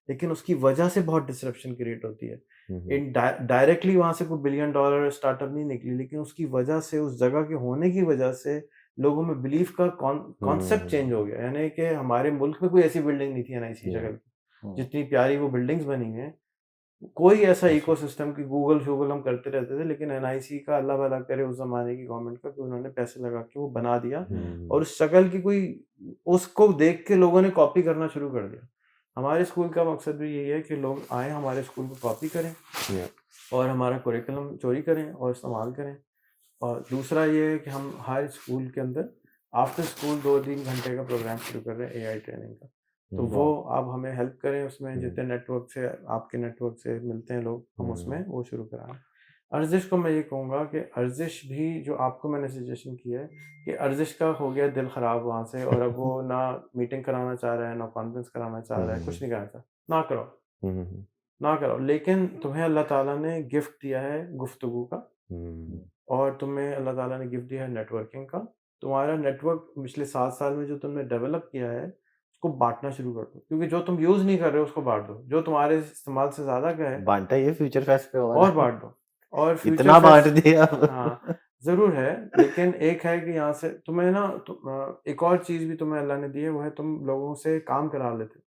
B: लेकिन उसकी वजह से बहुत डिसरप्शन क्रिएट होती है।
C: हुँ, हुँ,
B: इन डायरेक्टली वहाँ से कोई बिलियन डॉलर स्टार्टअप नहीं निकली, लेकिन उसकी वजह से, उस जगह के होने की वजह से लोगों में बिलीफ का कॉन्सेप्ट चेंज
C: हुँ,
B: हो गया। यानी कि हमारे मुल्क में कोई ऐसी बिल्डिंग नहीं थी एनआईसी
C: या
B: शक्ल की, जितनी प्यारी वो बिल्डिंग्स बनी हैं। कोई ऐसा
C: ऐसे
B: इकोसिस्टम की गूगल-शूगल हम करते रहते थे, लेकिन एनआईसी का अल्लाह भला करे उस ज़माने की गवर्नमेंट का कि उन्होंने पैसे लगा के वो बना दिया और
C: हुँ,
B: उस शक्ल की कोई उसको देख के लोगों ने कॉपी करना शुरू कर दिया। हमारे स्कूल का मकसद भी यही है कि लोग आएँ, हमारे स्कूल को कॉपी करें
C: या
B: और हमारा करिकुलम चोरी करें और इस्तेमाल करें। और दूसरा ये है कि हम हर स्कूल के अंदर आफ्टर स्कूल 2-3 घंटे का प्रोग्राम शुरू कर रहे हैं एआई ट्रेनिंग का। तो
C: हुँ,
B: वो आप हमें हेल्प करें उसमें,
C: हुँ,
B: जितने नेटवर्क से आपके नेटवर्क से मिलते हैं लोग, हम
C: हुँ,
B: उसमें वो शुरू कराएँ। अर्जिश को मैं ये कहूँगा कि अर्जिश भी जो आपको मैंने सजेशन किया है कि अर्जिश का हो गया दिल ख़राब वहाँ से और अब वो ना मीटिंग कराना चाह रहा है, ना कॉन्फ्रेंस कराना चाह रहा है, कुछ
C: हुँ,
B: नहीं कराना चाह ना कराओ,
C: हुँ, हुँ,
B: ना कराओ। लेकिन तुम्हें अल्लाह ताला ने गिफ्ट दिया है गुफ्तगू का
C: हुँ,
B: और तुम्हें अल्लाह ताला ने गिफ्ट दिया है नेटवर्किंग का, तुम्हारा नेटवर्क पिछले 7 साल में जो तुमने डेवलप किया है, उसको बाँटना शुरू कर दो। क्योंकि जो तुम यूज़ नहीं कर रहे हो उसको बाँट दो। जो तुम्हारे इस्तेमाल से ज़्यादा का है
A: बांटा ये फ्यूचर फेस्ट पे
B: और बाँट दो। और फ्यूचर
A: इतना बांट
B: फेस्ट
A: दिया
B: हाँ, ज़रूर है, लेकिन एक है कि यहाँ से तुम्हें ना एक और चीज़ भी तुम्हें अल्लाह ने दी है, वो है तुम लोगों से काम करा लेते हो।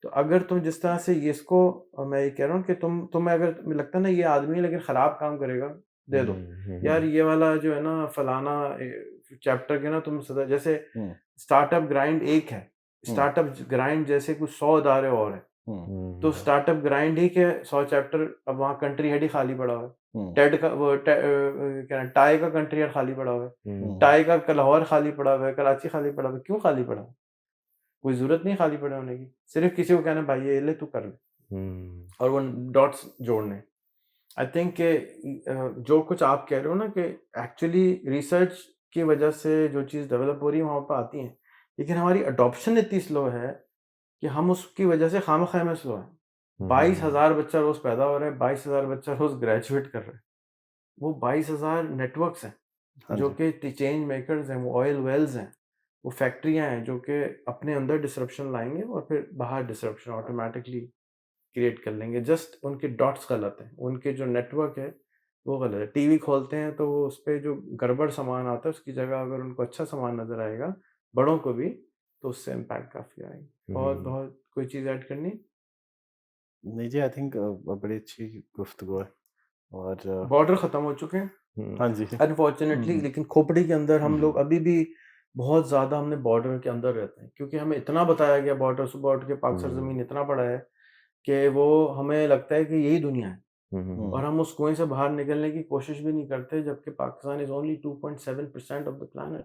B: तो अगर तुम जिस तरह से ये इसको मैं ये कह रहा हूँ कि तुम्हें अगर तुम्हें लगता है ना ये आदमी है लेकिन खराब काम करेगा, दे दो। यार ये वाला जो है ना फलाना चैप्टर के ना तुम सदा जैसे
A: हम्म,
B: स्टार्टअप ग्राइंड एक है, स्टार्टअप ग्राइंड जैसे कुछ 100 इदारे और हैं। तो स्टार्टअप ग्राइंड ही के 100 चैप्टर अब वहाँ कंट्री हेड ही खाली पड़ा हुआ है। टेड का वो क्या टाई का कंट्री हेड खाली पड़ा हुआ है। टाई का लाहौर खाली पड़ा हुआ है, कराची खाली पड़ा हुआ है। क्यों खाली पड़ा हुआ है? कोई ज़रूरत नहीं खाली पड़े होने की। सिर्फ़ किसी को कहना भाई ये ले तू कर ले और वो डॉट्स जोड़ने। आई थिंक कि जो कुछ आप कह रहे हो ना कि एक्चुअली रिसर्च की वजह से जो चीज़ डेवलप हो रही है वहाँ पे आती हैं। लेकिन हमारी अडॉप्शन इतनी स्लो है कि हम उसकी वजह से खामख़ा में स्लो हैं। 22,000 बच्चा रोज़ पैदा हो रहा है, 22,000 बच्चा रोज़ ग्रेजुएट कर रहा है। वो 22,000 नेटवर्क्स हैं,
A: हाँ
B: जो
A: जी
B: कि चेंज मेकर्स हैं, वो ऑयल वेल्स हैं, वो फैक्ट्रियाँ हैं जो कि अपने अंदर डिसरप्शन लाएँगे और फिर बाहर डिसरप्शन ऑटोमैटिकली क्रिएट कर लेंगे। जस्ट उनके डॉट्स गलत हैं, उनके जो नेटवर्क है वो गलत है। टीवी खोलते हैं तो वो उसपे जो गड़बड़ सामान आता है उसकी जगह अगर उनको अच्छा सामान नज़र आएगा, बड़ों को भी, तो उससे इम्पैक्ट काफ़ी आएगी। बहुत कोई चीज़ ऐड करनी?
A: नहीं जी आई थिंक बड़ी अच्छी गुफ्तगू है और
B: बॉर्डर ख़त्म हो चुके हैं
A: हाँ जी
B: अनफॉर्चुनेटली, लेकिन खोपड़ी के अंदर हम लोग अभी भी बहुत ज़्यादा हमने बॉर्डर के अंदर रहते हैं, क्योंकि हमें इतना बताया गया बॉर्डर सुबह उठ के पाक सरज़मीन इतना पड़ा है कि वो हमें लगता है कि यही दुनिया है और हम उस कुएं से बाहर निकलने की कोशिश भी नहीं करते, जबकि Pakistan is only 2.7% of the planet,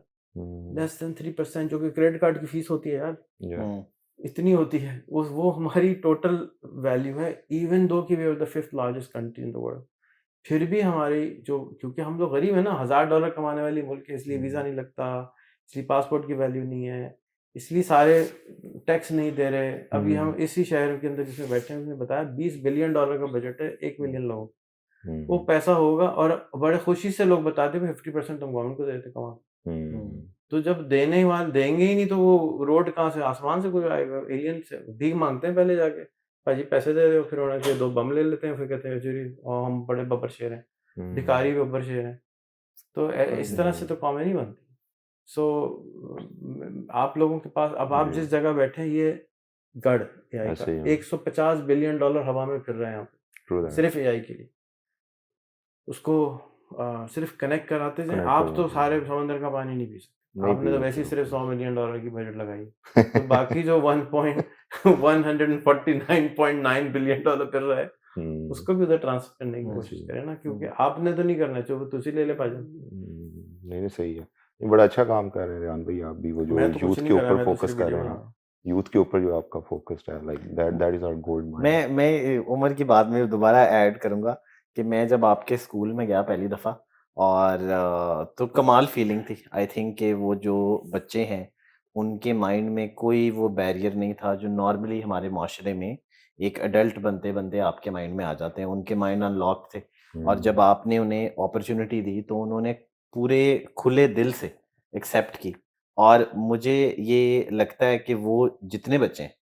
B: less than 3%, जो कि क्रेडिट कार्ड की फीस होती है यार।
C: Yeah.
B: इतनी होती है वो हमारी टोटल वैल्यू है, even though we are the द 5th largest country in the world. फिर भी हमारी जो, क्योंकि हम लोग गरीब है ना, $1000 कमाने वाली मुल्क है, इसलिए वीज़ा नहीं लगता, इसलिए पासपोर्ट की वैल्यू नहीं है, इसलिए सारे टैक्स नहीं दे रहे। अभी हम इसी शहर के अंदर जिसमें बैठे हैं उसने बताया $20 बिलियन का बजट है 1 मिलियन लोगों का। वो पैसा होगा और बड़े खुशी से लोग बताते हैं 50% तुम गवर्नमेंट को देते कमा। तो जब देने ही वाले देंगे ही नहीं तो वो रोड कहाँ से, आसमान से कोई आएगा? एलियन से भीख मांगते हैं पहले जाके, भाजी पैसे दे दो, फिर उन्हें के 2 बम ले लेते हैं, फिर कहते हैं जी हम बड़े बब्बर शेर हैं, भिखारी भी बब्बर शेर हैं। तो इस तरह से तो कौमें नहीं बनती। सो आप लोगों के पास अब आप जिस जगह बैठे हैं ये गढ़ एआई
C: ऐसे
B: का
C: ही है।
B: $150 बिलियन हवा में फिर रहे हैं यहाँ पे
C: True that.
B: सिर्फ एआई के लिए। उसको सिर्फ कनेक्ट कराते जाएं।
C: Connect
B: आप तो
C: करवाते
B: सारे
C: जाएं।
B: समंदर का पानी नहीं पी सकते।
C: नहीं
B: आपने
C: पी
B: तो वैसे ही
C: सकते
B: सिर्फ
C: बिल्कुल।
B: $100 मिलियन की बजट लगाई। तो बाकी जो 149.9 बिलियन कर रहा है, उसको भी उधर ट्रांसफर करने की कोशिश करें ना, क्योंकि आपने तो नहीं करना चाहिए, वो तुझे ले ले पाजा।
C: नहीं नहीं सही है। ये बड़ा अच्छा काम कर रहे हैं रेहान भाई, आप भी वो जो
B: मैं तो कुछ
C: यूथ
B: नहीं
C: के
B: कर रहा,
C: ऊपर
B: मैं तो
C: फोकस
B: सिर्फ
C: कर
B: वीडियो
C: रहे हैं
B: बना
C: ना,
B: रहा हूँ।
C: यूथ के ऊपर जो आपका फोकस्ड है, like that is our gold mine.
A: मैं उम्र की बात में दोबारा ऐड करूंगा कि मैं जब आपके स्कूल में गया पहली दफ़ा और तो कमाल फीलिंग थी। आई थिंक कि वो जो बच्चे हैं उनके माइंड में कोई वो बैरियर नहीं था जो नॉर्मली हमारे माशरे में एक अडल्ट बनते बनते आपके माइंड में आ जाते हैं। उनके माइंड अनलॉक थे और जब आपने उन्हें अपॉर्चुनिटी दी तो उन्होंने पूरे खुले दिल से एक्सेप्ट की। और मुझे ये लगता है कि वो जितने बच्चे हैं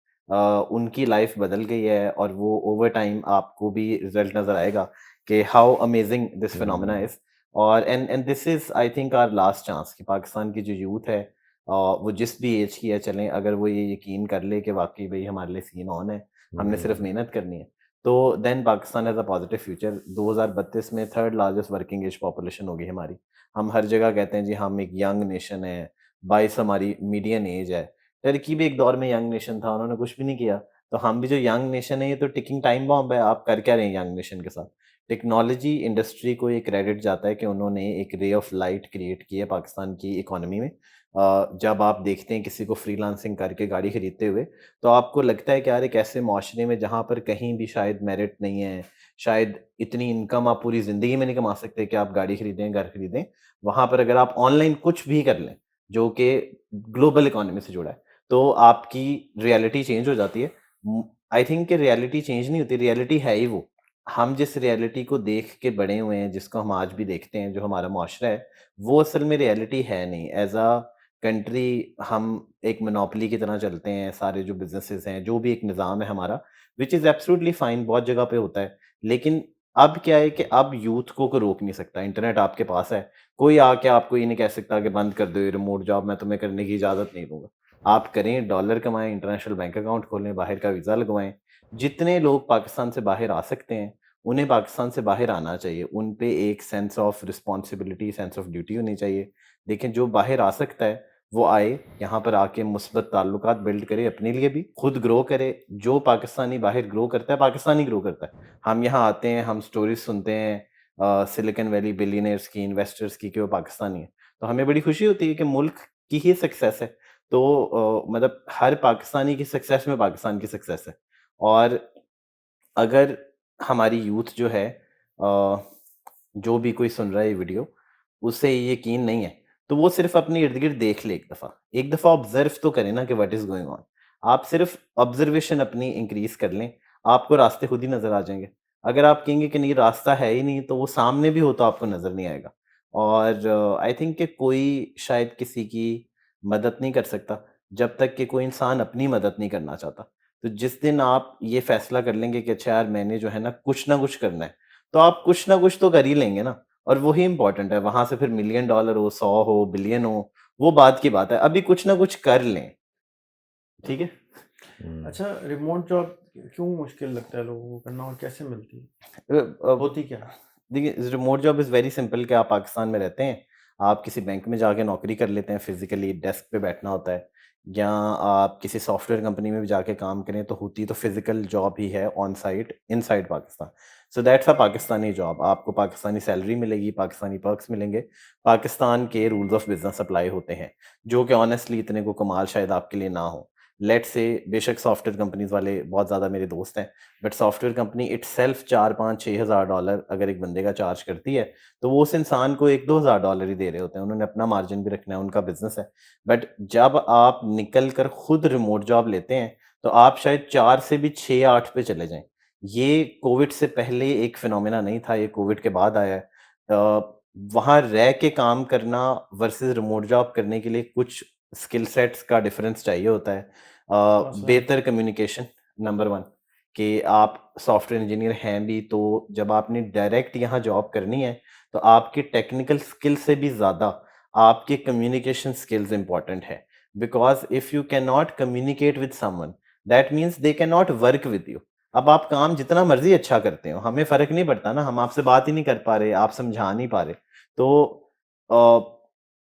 A: उनकी लाइफ बदल गई है और वो ओवर टाइम आपको भी रिजल्ट नज़र आएगा कि how amazing this phenomena is. और and this is I think our last chance कि पाकिस्तान की जो यूथ है वो जिस भी एज की है चलें, अगर वो ये यकीन कर ले कि वाक़ई भई हमारे लिए सीन ऑन है, हमने सिर्फ मेहनत करनी है, तो then Pakistan has a positive future. 2032 में 3rd largest working as population होगी हमारी। हम हर जगह कहते हैं जी हम एक यंग नेशन है, 22 हमारी मीडियन एज है। टर्की भी एक दौर में यंग नेशन था, उन्होंने कुछ भी नहीं किया। तो हम भी जो यंग नेशन है, ये तो टिकिंग टाइम बॉम्ब है, आप कर क्या रहे हैं यंग नेशन के साथ? टेक्नोलॉजी इंडस्ट्री को ये क्रेडिट जाता है कि उन्होंने एक रे ऑफ लाइट क्रिएट की है पाकिस्तान की इकोनॉमी में। जब आप देखते हैं किसी को फ्रीलांसिंग करके गाड़ी खरीदते हुए, तो आपको लगता है कि यार एक ऐसे माशरे में जहाँ पर कहीं भी शायद मेरिट नहीं है, शायद इतनी इनकम आप पूरी ज़िंदगी में नहीं कमा सकते कि आप गाड़ी खरीदें, घर खरीदें। वहाँ पर अगर आप ऑनलाइन कुछ भी कर लें, जो कि ग्लोबल इकोनॉमी से जुड़ा है, तो आपकी रियलिटी चेंज हो जाती है। आई थिंक कि रियलिटी चेंज नहीं होती, रियलिटी है ही वो। हम जिस रियलिटी को देख के बड़े हुए हैं, जिसको हम आज भी देखते हैं, जो हमारा मुआशरा है, वो असल में रियलिटी है नहीं। एज़ अ कंट्री हम एक मोनोपोली की तरह चलते हैं, सारे जो बिज़नेसेस हैं, जो भी एक निज़ाम है हमारा, व्हिच इज़ एब्सोल्यूटली फाइन, बहुत जगह पे होता है। लेकिन अब क्या है कि अब यूथ को कोई रोक नहीं सकता, इंटरनेट आपके पास है, कोई आके आपको ये नहीं कह सकता कि बंद कर दो ये रिमोट जॉब, मैं तुम्हें करने की इजाज़त नहीं दूँगा। आप करें, डॉलर कमाएँ, इंटरनेशनल बैंक अकाउंट खोलें, बाहर का वीज़ा लगवाएँ। जितने लोग पाकिस्तान से बाहर आ सकते हैं, उन्हें पाकिस्तान से बाहर आना चाहिए। उन पे एक sense of responsibility, sense of duty होनी चाहिए। देखिए, जो बाहर आ सकता है, वो आए, यहाँ पर आके मुस्बत ताल्लुकात बिल्ड करे अपने लिए भी, खुद ग्रो करे। जो पाकिस्तानी बाहर ग्रो करता है, पाकिस्तानी ग्रो करता है। हम यहाँ आते हैं, हम स्टोरीज़ सुनते हैं सिलिकॉन वैली बिलियनेयर्स की, इन्वेस्टर्स की कि वो पाकिस्तानी हैं। तो हमें बड़ी खुशी होती है कि मुल्क की ही सक्सेस है। तो मतलब हर पाकिस्तानी की सक्सेस में पाकिस्तान की सक्सेस है। और अगर हमारी यूथ जो है जो भी कोई सुन रहा है ये वीडियो, उसे ये यकीन नहीं है, तो वो सिर्फ़ अपने इर्द-गिर्द देख ले एक दफ़ा। एक दफ़ा ऑब्ज़र्व तो करें ना कि व्हाट इज़ गोइंग ऑन। आप सिर्फ़ ऑब्ज़र्वेशन अपनी इंक्रीज़ कर लें, आपको रास्ते खुद ही नज़र आ जाएँगे। अगर आप कहेंगे कि नहीं रास्ता है ही नहीं, तो वो सामने भी हो तो आपको नज़र नहीं आएगा। और आई थिंक कि कोई शायद किसी की मदद नहीं कर सकता, जब तक कि कोई इंसान अपनी मदद नहीं करना चाहता। तो जिस दिन आप ये फैसला कर लेंगे कि अच्छा यार मैंने जो है ना कुछ करना है, तो आप कुछ ना कुछ तो कर ही लेंगे ना। और वही इम्पोर्टेंट है, वहां से फिर मिलियन डॉलर हो, 100 हो, बिलियन हो, वो बात की बात है। अभी कुछ ना कुछ कर लें, ठीक है।
C: हम्म।
B: अच्छा, रिमोट जॉब क्यों मुश्किल लगता है लोगों को करना और कैसे मिलती है? होती क्या है?
A: देखिए, remote job is very simple कि आप पाकिस्तान में रहते हैं, आप किसी बैंक में जाके नौकरी कर लेते हैं, फिज़िकली डेस्क पे बैठना होता है, या आप किसी सॉफ्टवेयर कंपनी में भी जाके काम करें तो होती तो फिज़िकल जॉब ही है on site inside Pakistan. So that's a Pakistani job. आपको पाकिस्तानी सैलरी मिलेगी, पाकिस्तानी पर्क्स मिलेंगे, पाकिस्तान के रूल्स ऑफ बिज़नेस अप्लाई होते हैं, जो कि ऑनेस्टली इतने को कमाल शायद आपके लिए ना हो। लेट्स से बेशक सॉफ्टवेयर कंपनीज़ वाले बहुत ज़्यादा मेरे दोस्त हैं, बट सॉफ्टवेयर कंपनी इटसेल्फ 4-5-6 हज़ार डॉलर अगर एक बंदे का चार्ज करती है, तो वो उस इंसान को 1-2 हज़ार डॉलर ही दे रहे होते हैं। उन्होंने अपना मार्जिन भी रखना है, उनका बिजनेस है। बट जब आप निकल कर खुद रिमोट जॉब लेते हैं, तो आप शायद 4 से भी 6-8 पे चले जाएं। ये कोविड से पहले एक फिनोमेना नहीं था, ये कोविड के बाद आया है। वहाँ रह के काम करना वर्सेस रिमोट जॉब करने के लिए कुछ स्किल सेट्स का डिफरेंस चाहिए होता है।
B: कौन सा?
A: बेहतर कम्युनिकेशन नंबर 1, कि आप सॉफ्टवेयर इंजीनियर हैं भी, तो जब आपने डायरेक्ट यहाँ जॉब करनी है, तो आपकी टेक्निकल स्किल से भी ज़्यादा आपके कम्युनिकेशन स्किल्स इंपॉर्टेंट है। Because if you can not communicate with someone, that means they can not work with you. अब आप काम जितना मर्ज़ी अच्छा करते हो, हमें फ़र्क नहीं पड़ता ना, हम आपसे बात ही नहीं कर पा रहे, आप समझा नहीं पा रहे। तो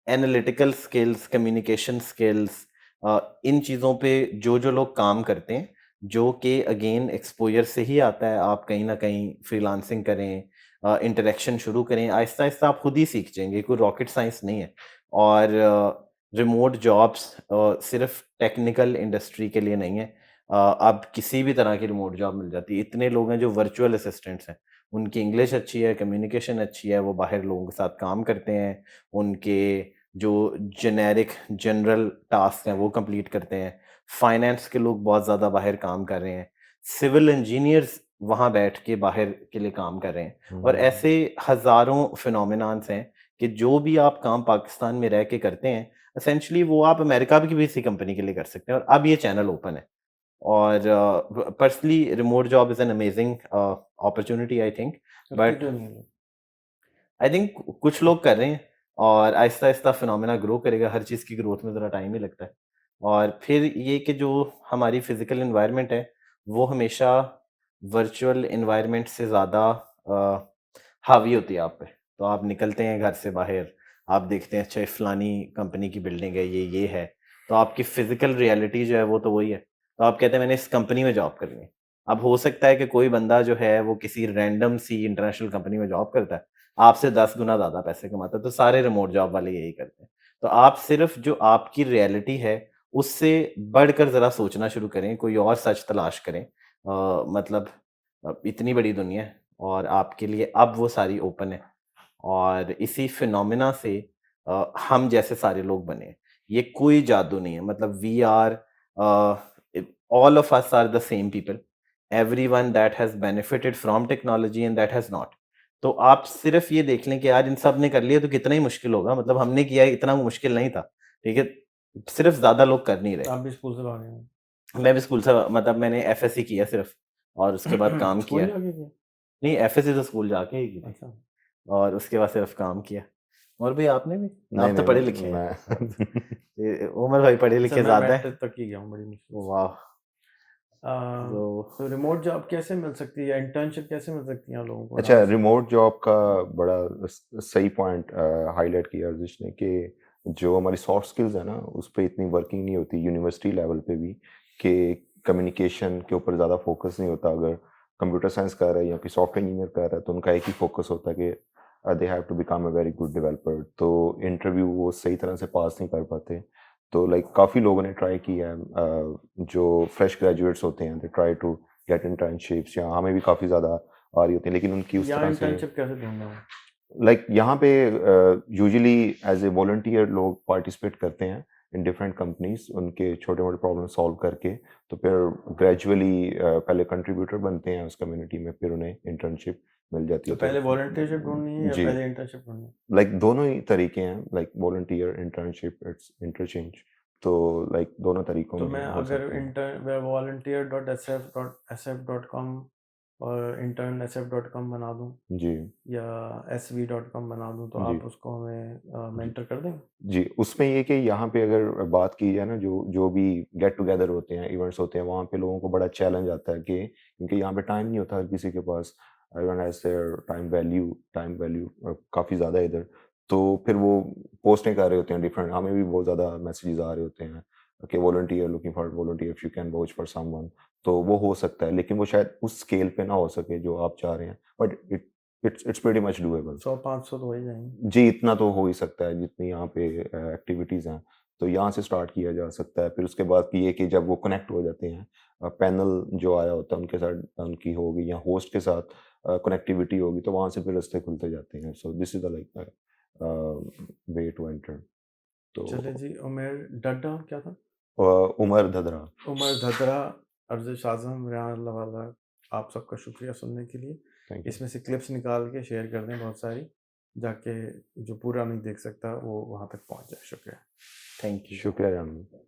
A: एनालिटिकल स्किल्स, कम्युनिकेशन स्किल्स, इन चीज़ों पे जो लोग काम करते हैं, जो कि अगेन एक्सपोज़र से ही आता है, आप कहीं न कहीं फ्रीलांसिंग करें, इंटरैक्शन शुरू करें, आहिस्ता-आहिस्ता आप खुद ही सीख जाएँगे, कोई रॉकेट साइंस नहीं है। और रिमोट जॉब्स सिर्फ़ टेक्निकल इंडस्ट्री के लिए नहीं है। अब किसी भी तरह की रिमोट जॉब मिल जाती है। इतने लोग हैं जो वर्चुअल असिस्टेंट्स हैं, उनकी इंग्लिश अच्छी है, कम्युनिकेशन अच्छी है, वो बाहर लोगों के साथ काम करते हैं, उनके जो जेनेरिक जनरल टास्क हैं वो कंप्लीट करते हैं। फाइनेंस के लोग बहुत ज़्यादा बाहर काम कर रहे हैं। सिविल इंजीनियर्स वहाँ बैठ के बाहर के लिए काम कर रहे हैं। और ऐसे हज़ारों फिनोमेनॉन्स हैं कि जो भी आप काम पाकिस्तान में रह के करते हैं, एसेंशियली वो आप अमेरिका की भी किसी कंपनी के लिए कर सकते हैं, और अब ये चैनल ओपन है। और personally remote job is an amazing opportunity I think.
B: करते
A: बट
B: क्यों नहीं लोग?
A: आई थिंक कुछ लोग कर रहे हैं, और आहिस्ता-आहिस्ता फिनोमेना ग्रो करेगा, हर चीज़ की ग्रोथ में ज़रा टाइम ही लगता है। और फिर ये कि जो हमारी फिज़िकल एनवायरनमेंट है, वो हमेशा वर्चुअल एनवायरनमेंट से ज़्यादा हावी होती है आप पे। तो आप निकलते हैं घर से बाहर, आप देखते हैं अच्छा ये फलानी कंपनी की बिल्डिंग है, ये है, तो आपकी फिज़िकल रियलिटी जो है वो तो वही है। तो आप कहते हैं मैंने इस कंपनी में जॉब करनी है। अब हो सकता है कि कोई बंदा जो है वो किसी रैंडम सी इंटरनेशनल कंपनी में जॉब करता है, आपसे 10 गुना ज़्यादा पैसे कमाता है, तो सारे रिमोट जॉब वाले यही करते हैं। तो आप सिर्फ़ जो आपकी रियलिटी है, उससे बढ़कर ज़रा सोचना शुरू करें, कोई और सच तलाश करें। मतलब इतनी बड़ी दुनिया है, और आपके लिए अब वो सारी ओपन है, और इसी फिनोमेना से हम जैसे सारे लोग बने हैं। ये कोई जादू नहीं है, मतलब we are all of us are the same people. everyone that has benefited from technology and that has not. तो आप सिर्फ ये देख लें कि यार इन सब ने कर लिया तो कितना ही मुश्किल होगा, मतलब हमने किया है, इतना मुश्किल नहीं था, ठीक है? सिर्फ ज़्यादा लोग कर नहीं रहे।
B: आप भी स्कूल से बाहर हैं?
A: मैं भी स्कूल से, मतलब मैंने एफएससी किया सिर्फ, और उसके बाद काम
B: स्कूल
A: किया।
B: जाके किया?
A: नहीं, एफएससी तो स्कूल जाके ही की थी,
B: अच्छा।
A: और उसके बाद सिर्फ काम किया। और भाई आपने भी?
C: नहीं
A: आप तो
C: नहीं
A: पढ़े लिखे हैं।
C: मैं
A: ये उमर भाई पढ़े
B: अच्छा,
A: लिखे
B: मैं
A: ज़्यादा है।
B: मैट्रिक तक ही गया हूँ बड़ी मुश्किल से।
A: वाह!
B: तो रिमोट जॉब कैसे मिल सकती है, इंटर्नशिप कैसे मिल सकती है लोगों को?
C: अच्छा, रिमोट जॉब का बड़ा सही पॉइंट हाईलाइट किया अर्जिश ने कि जो हमारी सॉफ्ट स्किल्स है ना उस पर इतनी वर्किंग नहीं होती यूनिवर्सिटी लेवल पे भी, कि कम्युनिकेशन के ऊपर ज़्यादा फोकस नहीं होता। अगर कंप्यूटर साइंस कर रहा है या फिर सॉफ्टवेयर इंजीनियर कर रहा है तो उनका एक ही फोकस होता है कि they have to become a very good developer. तो इंटरव्यू वो सही तरह से पास नहीं कर पाते। तो लाइक काफ़ी लोगों ने ट्राई किया है, जो फ्रेश ग्रेजुएट्स होते हैं they try to get internships, या हमें भी काफ़ी ज़्यादा आ रही होती है, लेकिन उनकी उस
B: यहाँ
C: तरह से
B: इंटर्नशिप कैसे ढूंढना हो?
C: लाइक यहाँ पे यूजुअली एज ए वॉलंटियर लोग पार्टिसिपेट करते हैं इन डिफरेंट कंपनीज, उनके छोटे मोटे प्रॉब्लम सॉल्व करके। तो फिर ग्रेजुअली पहले कंट्रीब्यूटर बनते हैं उस कम्युनिटी में, फिर उन्हें इंटर्नशिप मिल जाती
B: तो
C: है।
B: पहले वॉलंटियरशिप ढूंढनी है या
C: जी,
B: पहले इंटर्नशिप ढूंढनी है?
C: लाइक दोनों ही तरीके हैं, like volunteer internship it's interchange. तो लाइक दोनों तरीकों
B: तो
C: में
B: मैं
C: हो
B: अगर
C: सकता है।
B: इंटर्न volunteer.sf.com और intern.sf.com बना दूं
C: जी
B: या sv.com बना दूं तो
C: जी
B: आप उसको हमें
C: जी
B: मेंटर कर देंगे?
C: जी, उसमें ये कि यहाँ पे अगर बात की जाए ना, जो जो भी गेट टुगेदर होते हैं, इवेंट्स होते हैं, वहाँ पे लोगों को बड़ा चैलेंज आता है कि क्योंकि यहाँ पे टाइम नहीं होता हर किसी के पास। Everyone has their time value काफ़ी ज़्यादा है इधर। तो फिर वो पोस्टें कर रहे होते हैं डिफरेंट, हमें भी बहुत ज़्यादा मैसेजेस आ रहे होते हैं कि volunteer, looking for volunteer, if you can vouch for someone. तो वो हो सकता है, लेकिन वो शायद उस स्केल पे ना हो सके जो आप चाह रहे हैं, but it's pretty much doable.
B: 100-500 तो हो ही जाएंगे।
C: जी, इतना तो हो ही सकता है जितनी यहाँ पे एक्टिविटीज़ हैं, तो यहाँ से स्टार्ट किया जा सकता है। फिर उसके बाद ये कि जब वो कनेक्ट हो जाते हैं, पैनल जो आया होता है उनके साथ उनकी होगी, या होस्ट के साथ कनेक्टिविटी होगी, तो वहाँ से फिर रास्ते खुलते जाते हैं। So this is the like way to enter.
B: चले
C: तो
B: जी, उमेर डड्डा क्या था?
C: उमर धदरा।
B: उमर धदरा, अर्जिश आजम, रेहान अल्लाह वाला, आप सबका शुक्रिया सुनने के लिए।
C: Thank you.
B: इसमें से क्लिप्स निकाल के शेयर कर दें बहुत सारी, जाके जो पूरा नहीं देख सकता वो वहाँ तक पहुँच जाए। शुक्रिया।
A: Thank you.
C: शुक्रिया जानू।